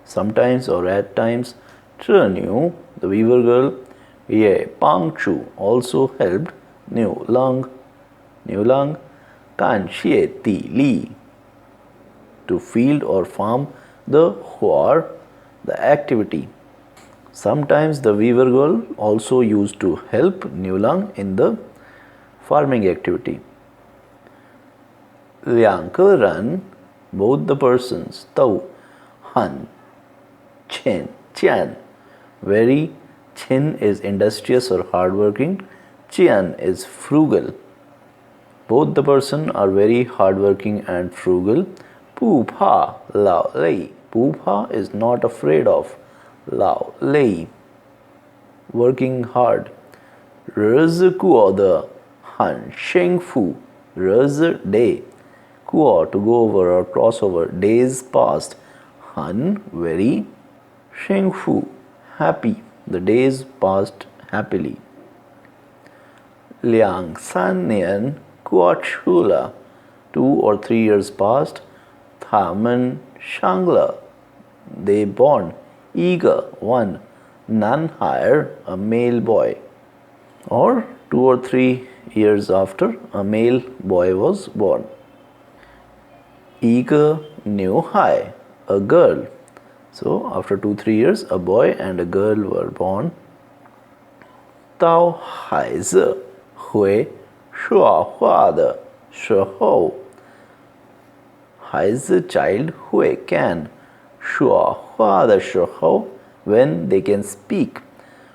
sometimes or at times. Zhe niu, the weaver girl. Ye pang chu, also helped. Niu lang kan xie ti li. to field or farm the huar, the activity. Sometimes the weaver girl also used to help Niulang in the farming activity. 两个人 both the persons 都很勤俭 very Qin is industrious or hardworking, Qian is frugal. Both the person are very hardworking and frugal. Pu Pa Lao Lei. Pu Pa is not afraid of. Lao Lei, working hard. Rezi Kuo de Han Sheng Fu. Rezi day. Kuo to go over or cross over. Days past. Han very. Sheng Fu happy. The days passed happily. Liang San Nian Kuo Chula. 2 or 3 years passed. Thamen Shangla. They born. Eager one. Nan hire a male boy. Or 2 or 3 years after, a male boy was born. Eager New Hai, a girl. So after 2-3 years, a boy and a girl were born. Tao Haize Hui Shua Hua de Shihou. Haize child Hui can. Shua Hua de Shihou, when they can speak.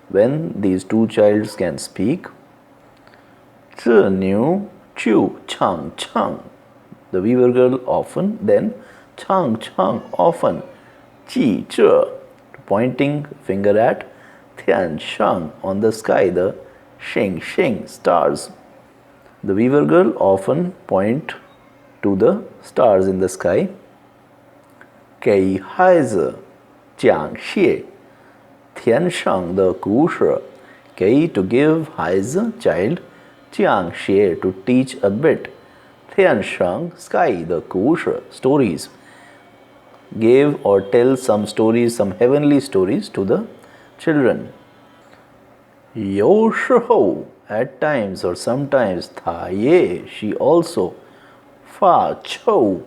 When these two childs can speak. Zhi Niu Chu Chang Chang. The weaver girl often, then Chang Chang often. Ji Zhe, pointing finger at Tian Shang on the sky, the Shing Shing stars. The weaver girl often point to the stars in the sky.给孩子讲些天上的故事.给 to give 孩子 child, 讲些 to teach a bit, 天上 sky the 故事 stories. Gave or tell some stories, some heavenly stories to the children. 有时候 at times or sometimes 她也 she also 发愁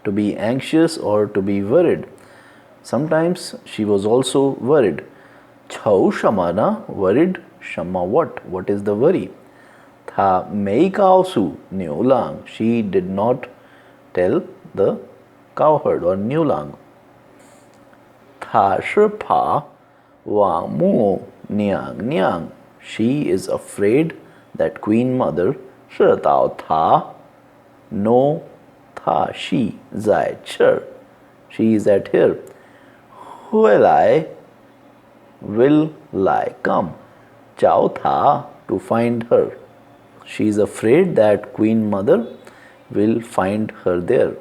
to be anxious or to be worried. Sometimes she was also worried. 愁什么呢 worried 什么 what is the worry? 她没告诉牛郎 she did not tell the Cowherd or Niulang. 她是怕王母娘娘 she is afraid that Queen Mother 知道她 know 她 she 在这 she is at here. 回来 will lie come 找她 to find her. She is afraid that Queen Mother will find her there.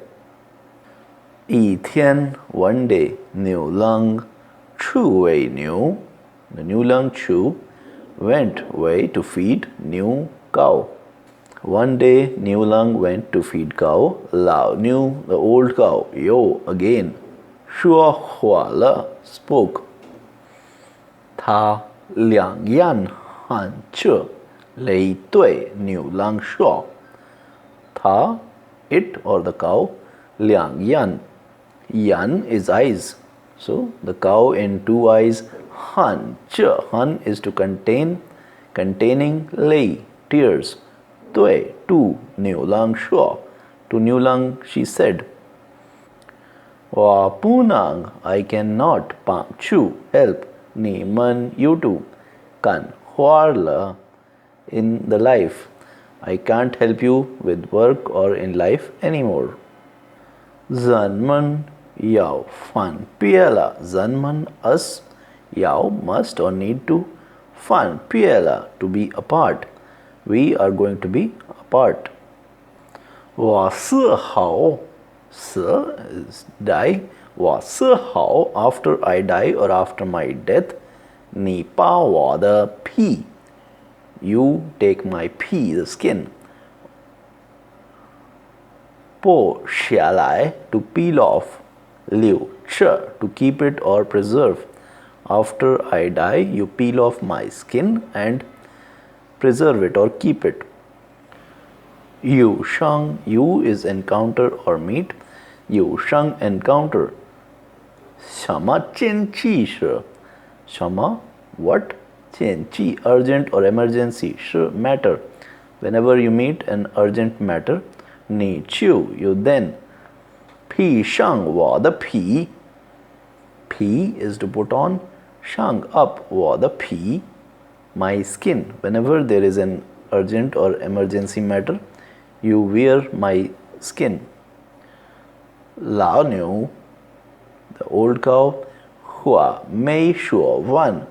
一天 one day 牛郎出喂牛 the Niulang Chu went away to feed new cow. One day Niulang went to feed cow. Lao knew the old cow. Yo again. Shua Hua Le spoke. 他两眼很直来对牛郎说。他 it or the cow 两眼 yan is eyes. So the cow in two eyes. Han is to contain, containing lay tears. Dui to Niulang shuo. To Niulang she said. Wa punang I cannot pang chu help ni man you two kan huarla in the life. I can't help you with work or in life anymore. Zanman yao fan piela. Zanman us yao must or need to fan piela to be apart. We are going to be apart. Wa si hao. Si is die. Wa si hao after I die or after my death. Ni pa wa the pi. You take my pi, the skin. Po xia lai to peel off. Liu che to keep it or preserve. After I die, you peel off my skin and preserve it or keep it. Yu shang, yu is encounter or meet. 有生 encounter. 什么紧急事？什么 what? 紧急 urgent or emergency 是 matter. Whenever you meet an urgent matter, 你就 you then 披上我的皮 P is to put on 上 up 我的皮 my skin. Whenever there is an urgent or emergency matter, you wear my skin. 老牛 the old cow 话没说完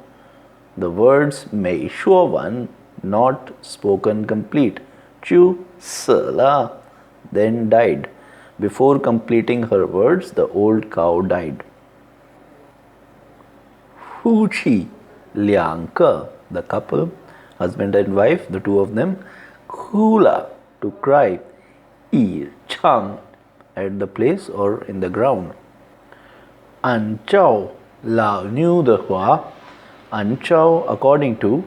the words 没说完 not spoken complete 就死了 then died. Before completing her words, the old cow died. 夫妻两个 the couple, husband and wife, the two of them, 哭了 to cry, 一场 at the place or in the ground. 按照老牛的话 按照 according to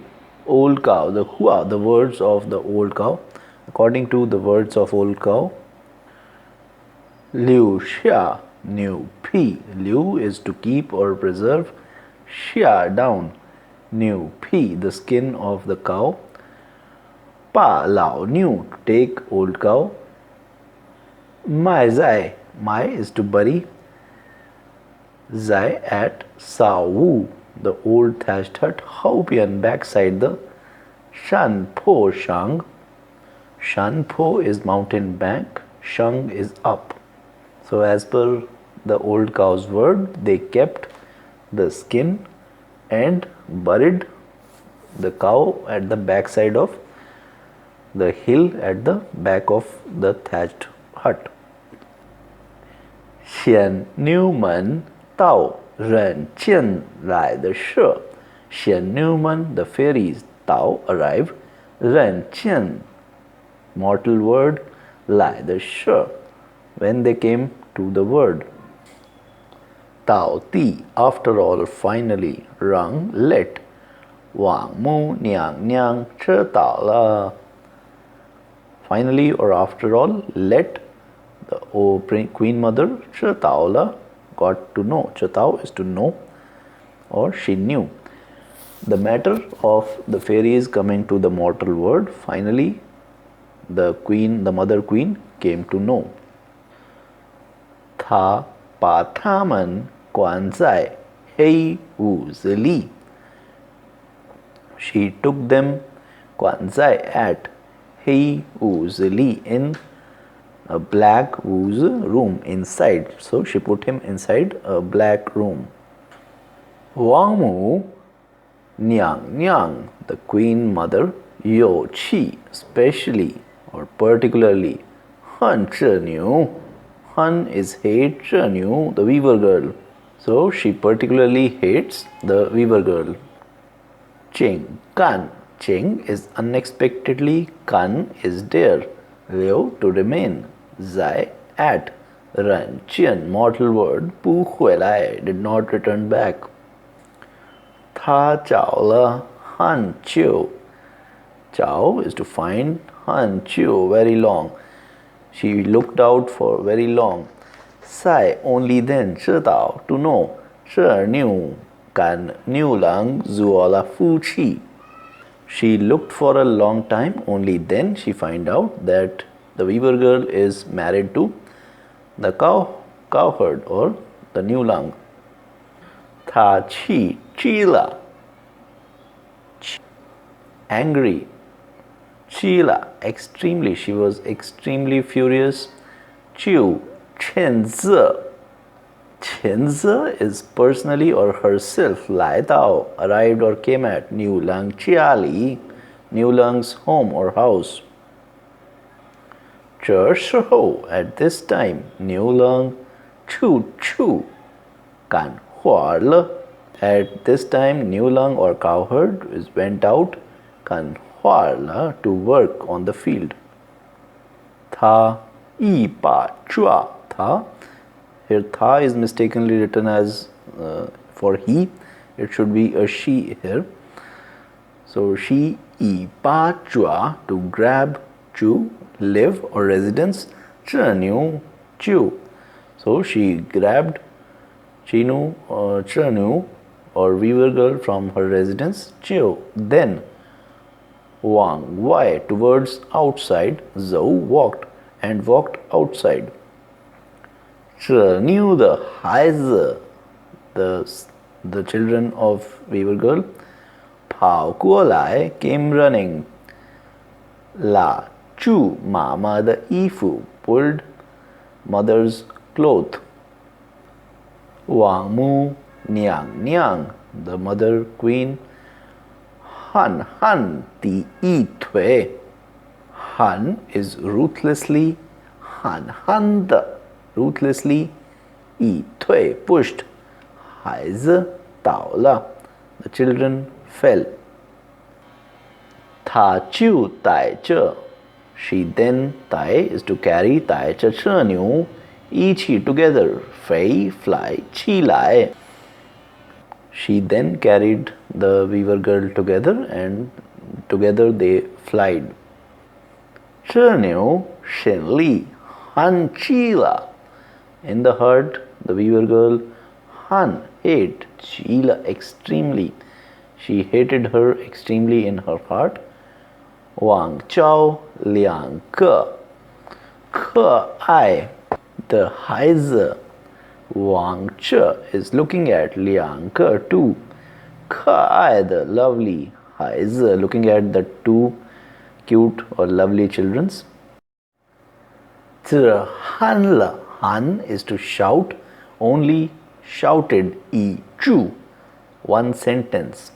old cow, the hua, the words of the old cow, according to the words of old cow, 留下牛皮 liu is to keep or preserve, 下 down 牛皮 the skin of the cow, 把老牛 take old cow, 埋在 埋 is to bury, 在 at 扫屋 the old thatched hut, 后边 backside the 山坡上 山坡 is mountain bank, shang is up. So as per the old cow's word, they kept the skin and buried the cow at the backside of the hill at the back of the thatched hut. 先牛们到人间来的时，先牛们 the fairies 到 arrive 人间 mortal word 来的时 when they came to the word. 到底 after all finally 让 let 王母娘娘知道了 finally or after all let the queen mother 知道了 got to know 知道 is to know or she knew the matter of the fairies coming to the mortal world. Finally the queen, the mother queen came to know. 她把他们关在黑屋子里 she took them 关在 at 黑屋子里 in a black woods room inside. So she put him inside a black room. 王母娘娘 the queen mother 有气 especially or particularly 恨这牛 Han is hate 这牛 the weaver girl. So she particularly hates the weaver girl. Ching kan Ching is unexpectedly, kan is dare, liu to remain, zai at, ran qian mortal word, pu huilai did not return back. Tha chao le han chiu. Chao is to find, han chiu very long. She looked out for very long. Sai only then 知道 to know. 这牛跟牛郎做了夫妻 She looked for a long time, only then she find out that the weaver girl is married to the cowherd or the new lang. 她气了 angry. 气了 extremely, she was extremely furious. 就谴责 Chenza is personally or herself 来到 arrived or came at New Lang Chiali, New Lang's home or house. 这时候 at this time New Lang 出干活了 at this time New Lang or cowherd is went out 干活了 to work on the field. 他一把抓他 Here tha is mistakenly written as for he. It should be a she here. So she yi pa chua to grab chu live or residence. 这牛就 So she grabbed Chenu or weaver girl from her residence, Chiu. Then Wang Wai towards outside. Zhou walked and walked outside. Zhe knew the Haize, the children of weaver girl. Pao Kuolai came running. La Chu Mama the Ifu pulled mother's cloth. Wang Mu Niang Niang, the mother queen. Han Han the Yi Tui. Han is ruthlessly. Han Han the ruthlessly. Yi Tui pushed. Haize Tao La, the children fell. Ta Chiu Tai Che. She then, Tai is to carry, Tai Che Che Niu, each he together, Fei fly Chi Lai. She then carried the weaver girl together and together they flied. Che Niu Shen Li Han Chi La. In the heart, the weaver girl Han hate Chi La extremely. She hated her extremely in her heart. Wang Chao Liang Ke. Ke Ai, the Haize. Wang Che is looking at Liang Ke too. Ke Ai, the lovely Haize, looking at the two cute or lovely children's. Zhe Han Le. Han is to shout, only shouted Yi Chu. One sentence.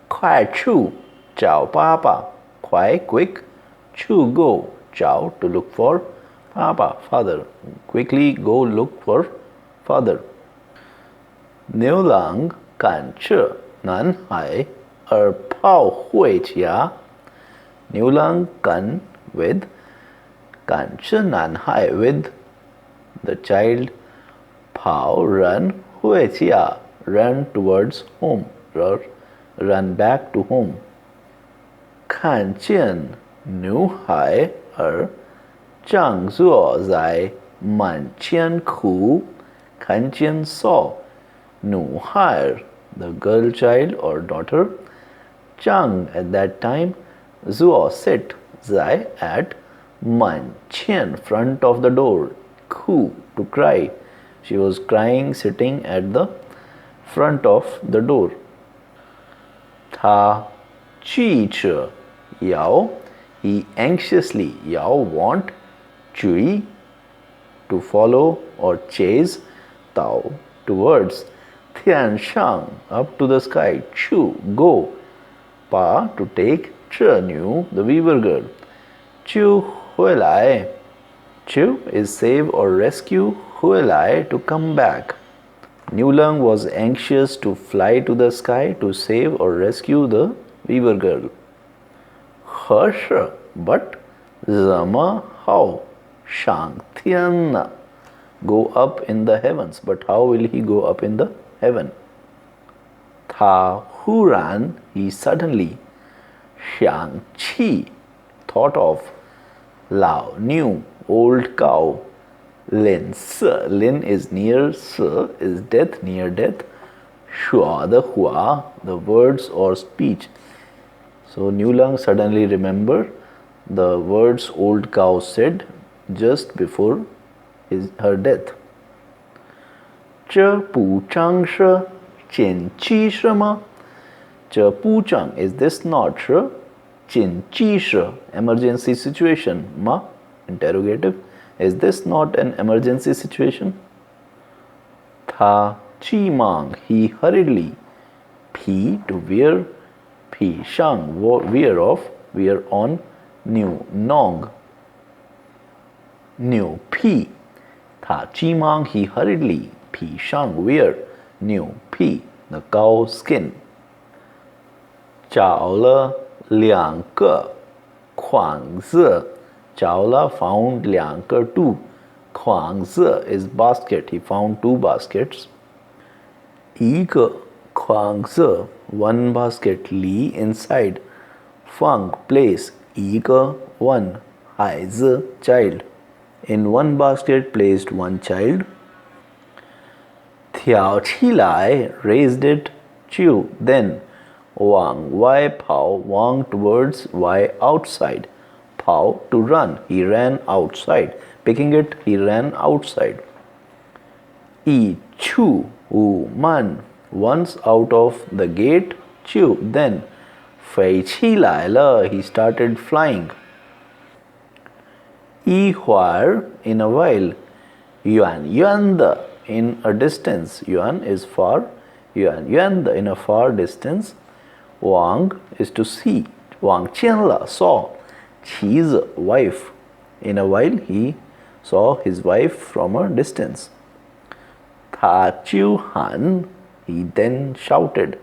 Kuai Chu, Chao Papa. Kuai quick, Chu go, Chao to look for Papa, father. Quickly go look for father. Niu Lang Kan Che Nan Hai Er Pao Hui Chia. Niu Lang Kan with Kan Che Nan Hai with the child. Pao run Hui Chia, run towards home or run back to home. 看见女孩儿正坐在门前哭。看见 saw 女孩 the girl child or daughter. 正 at that time. 坐 sit 在 at 门前 front of the door. 哭 to cry. She was crying sitting at the front of the door. 她记着 Yao, he anxiously, Yao want, Chui, to follow or chase, Tao, towards, Tian Shang, up to the sky, Chu, go, Pa, to take, Che, Niu, the weaver girl, Chu, Hui Lai, Chu is save or rescue, Hui Lai to come back. Niu Lang was anxious to fly to the sky to save or rescue the weaver girl. Hersh, but Zama, how? Shang Tian, go up in the heavens. But how will he go up in the heaven? Tha Huran, he suddenly. Shang Chi, thought of. Lao, new, old cow. Lin, Se, Lin is near, Se is death, near death. Shua, the Hua, the words or speech. So Niu Lang suddenly remembered the words old cow said just before her death. Che Pu Chang She, Chin Chi She Ma. Che Pu Chang, is this not She? Chin Chi She, emergency situation. Ma, interrogative. Is this not an emergency situation? Tha Chi Mang, he hurriedly. Pi, to wear. Pi Shang, wear off, wear on. New, Nong. New, Pi. Tha Chi Mang, he hurriedly. Pi Shang, wear. New, Pi, the cow skin. Chao Le Liang Ke, Kuang Zi. Chao Le found Liang Ke two. Kuang Zi is basket, he found two baskets. Yi Ke, Kuang Zi, one basket. Li, inside. Fang, place. Yi Ke, one. Hai Zi, child. In one basket placed one child. 跳起来 raised it, Chu. Then Wang Wai Pao Wang towards Wai outside. Pao to run. He ran outside. Picking it, he ran outside. Yi Chu Wu Man once out of the gate, Chu. Then Fei Qi Lai Le he started flying. Yi Huar in a while. Yuan Yuan the in a distance. Yuan is far. Yuan Yuan the in a far distance. Wang is to see. Wang Qianla saw Qi's wife. In a while he saw his wife from a distance. Ta Chiu Han he then shouted,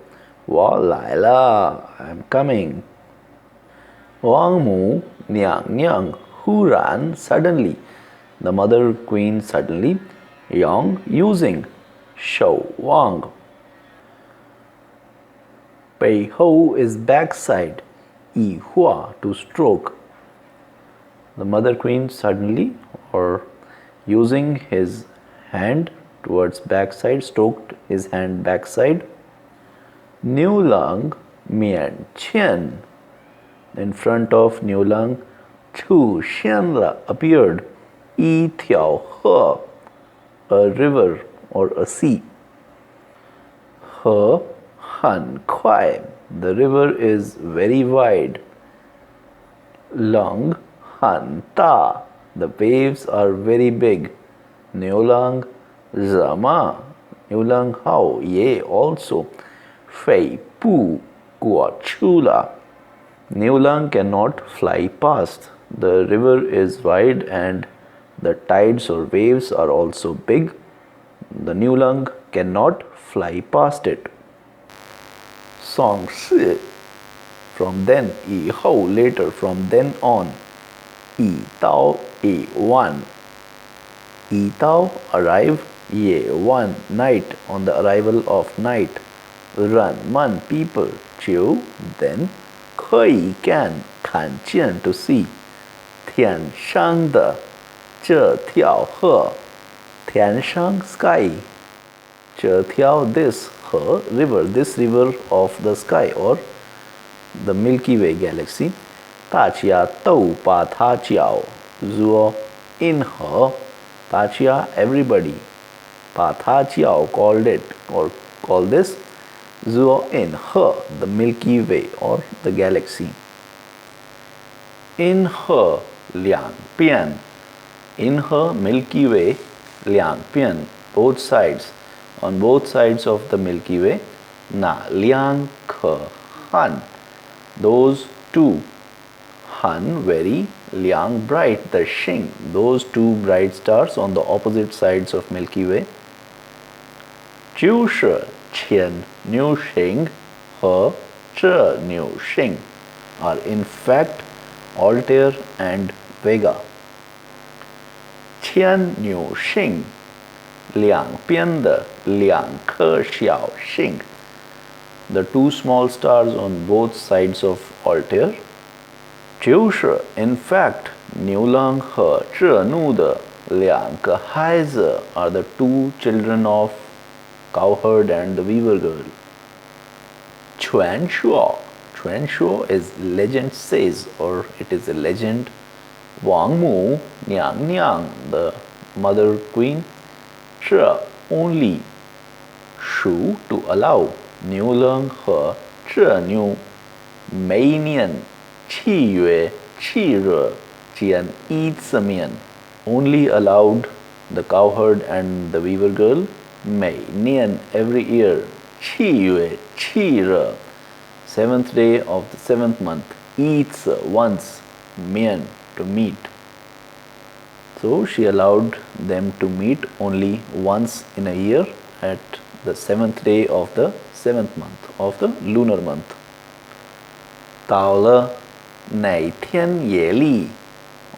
Wa Lai La, I am coming. Wang Mu Niang Niang who ran suddenly. The mother queen suddenly. Yang using. Shou Wang. Pei Hou is backside. Yi Hua to stroke. The mother queen suddenly or using his hand towards backside, stroked his hand backside. Niu Lang Mian Qian. In front of Niu Lang, Chu Xianla appeared. Yi Tiao He, a river or a sea. He Han Kuai, the river is very wide. Long Han Ta, the waves are very big. Niulang Zama, Niulang Hao, Ye also. Fei Pu Guo Chula, Niulang cannot fly past. The river is wide and the tides or waves are also big. The Niulang cannot fly past it. Song Si, from then, Yi Hou, later, from then on. Yi Tao, Yi Wan. Yi Tao, arrive. Ye Wan, night, on the arrival of night. Run, Man, people. Chiu, then. Kei can, kan jian, to see. Tian shang de, zhe tiao he. Tian shang, sky. Zhe tiao, this, he, river, this river of the sky or the Milky Way galaxy. Ta chia tou pa tha chiao, zuo in her. Ta chia, everybody. Pa tha chiao, called it or call this. Zuo in her, the Milky Way or the galaxy. In her, Liang Pian. In her Milky Way, Liang Pian, both sides. On both sides of the Milky Way, Na Liang Ke Han, those two. Han, very. Liang, bright. The Xing, those two bright stars on the opposite sides of Milky Way. Jiu Shi, Qian, Niu Xing, He, Zhe, Niu Xing are in fact Altair and Vega. Qian Niu Xing, Liang Pian de, Liang Ke Xiao Xing, the two small stars on both sides of Altair. Jiu Shi, in fact, Niu Lang He, Zhe Nu de, Liang Ke Haize are the two children of Cowherd and the Weaver Girl. Chuan Shuo. Chuan Shuo is legend says, or it is a legend. Wang Mu, Niang Niang, the mother queen. Zhe, only. Shu, to allow. Niu Leng He, Zhe Nu. Mei Nian, Qi Yue, Qi Re, Jian Yi Zi Mian. Only allowed the Cowherd and the Weaver Girl. Mei Nian, every year. Qi Yue, Qi Re, 7th day of the 7th month. Yi Zi, once. Mian, to meet. So she allowed them to meet only once in a year at the 7th day of the 7th month of the lunar month. Tao Le, Nai Tian Ye Li,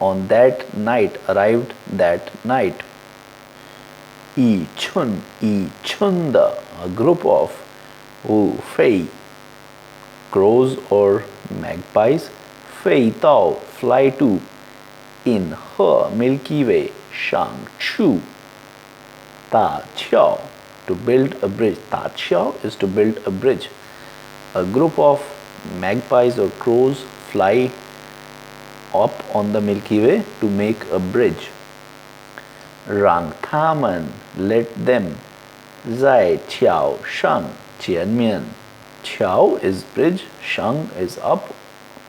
on that night, arrived that night. Yi Chun De, a group of Wu Fei, crows or magpies. Fei Tao, fly to. In her Milky Way, Shang Chu. Ta Qiao, to build a bridge. Ta qiao is to build a bridge. A group of magpies or crows fly up on the Milky Way to make a bridge. Rang tamen, let them. Zai qiao shang qian mian. Qiao is bridge, shang is up,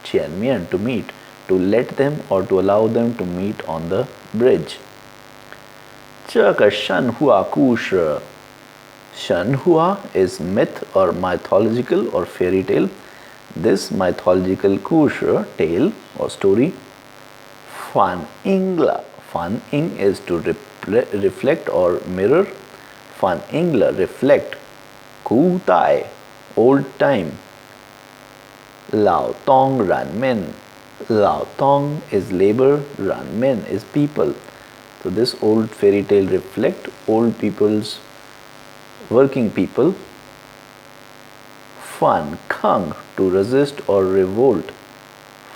qian mian to meet, to let them or to allow them to meet on the bridge. 这个神话故事 Shanhua is myth or mythological or fairy tale. This mythological 故事 tale or story. Fan Ingla. Fan Ing is to reflect or mirror. Fan Ingla reflect. Ku Tai old time. Lao Tong Ran Men. Lao Tong is labor, Ran Men is people. So this old fairy tale reflect old people's working people. Fan Kang to resist or revolt.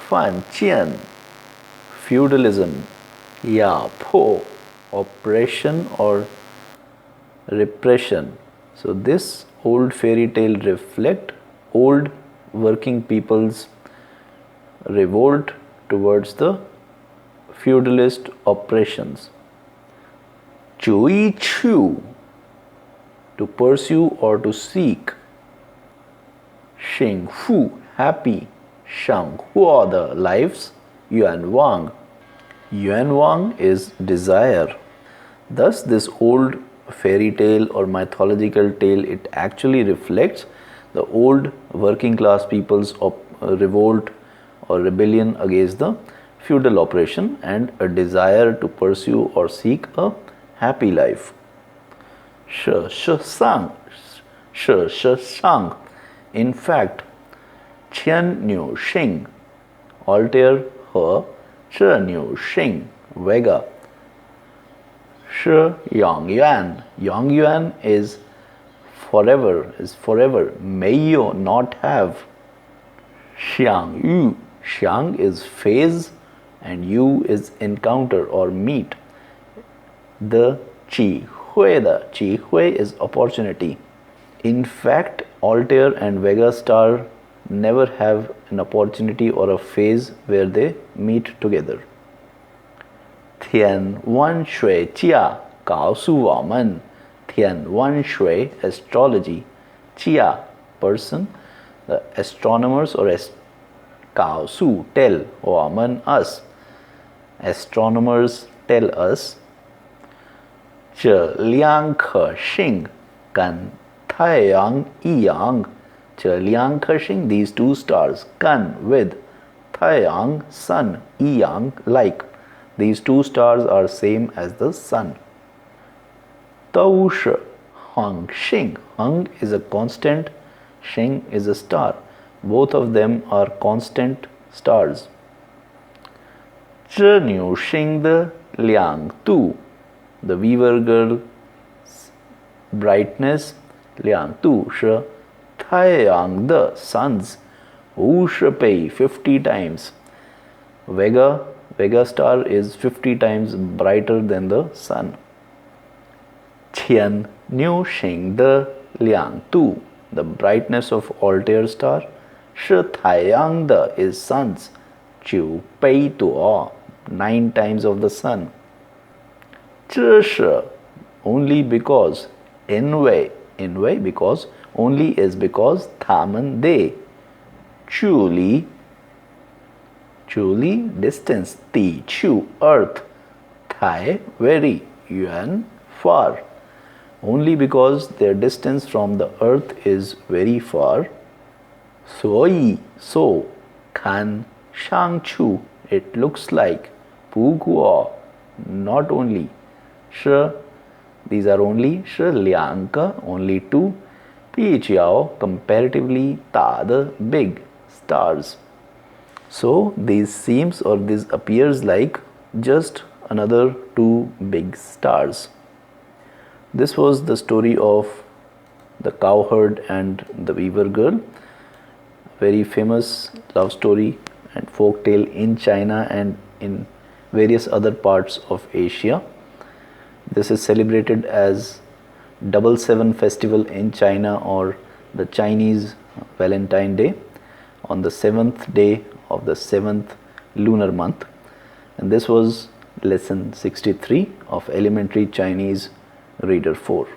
Fan Qian feudalism. Ya Po oppression or repression. So this old fairy tale reflect old working people's revolt towards the feudalist oppressions. Chui Chu to pursue or to seek. Xing Fu happy. Shang Hua the lives. Yuan Wang. Yuan Wang is desire. Thus this old fairy tale or mythological tale, it actually reflects the old working class people's revolt or rebellion against the feudal oppression and a desire to pursue or seek a happy life. She sang. In fact, Qian Niu Xing. Alter her. She Niu Xing. Vega. Shi Yang Yuan. Yang Yuan is forever. May you not have. Xiang Yu. Xiang is phase and Yu is encounter or meet. The Qi Hui is opportunity. In fact, Altair and Vega star never have an opportunity or a phase where they meet together. Tian Wan Shui Jia Gao Su Wa Men. Tian Wan Shui astrology. Jia person, the astronomers or Gao Su tell, Wa Men us. Astronomers tell us. Zhe liang ke xing gan tai yang yi yang. Zhe liang ke xing, these two stars, gan with, tai yang sun, yi yang like. These two stars are same as the sun. Dou shi hang xing. Hang is a constant, xing is a star. Both of them are constant stars. Zhe niu xing de liang tu. The weaver girl's brightness, liang tu shi tai yang de suns, wu shi pei 50 times. Vega star is 50 times brighter than the sun. Qian niu xing de liang tu. The brightness of Altair star, shi tai yang de is suns, jiu pei duo 9 times of the sun. Zhe shi only because, in way because, only is because, tamen they. Truly distance, ti chu earth, tai very, yuan far. Only because their distance from the earth is very far. So, kan shang chu, it looks like, pu guo, not only. Shi, these are only. Shi liang ke, only two. Pi jiao, comparatively, ta the big stars. So these seems or this appears like just another two big stars. This was the story of the cowherd and the weaver girl. Very famous love story and folk tale in China and in various other parts of Asia. This is celebrated as Double Seven Festival in China, or the Chinese Valentine Day, on the 7th day of the 7th lunar month. And this was lesson 63 of Elementary Chinese Reader 4.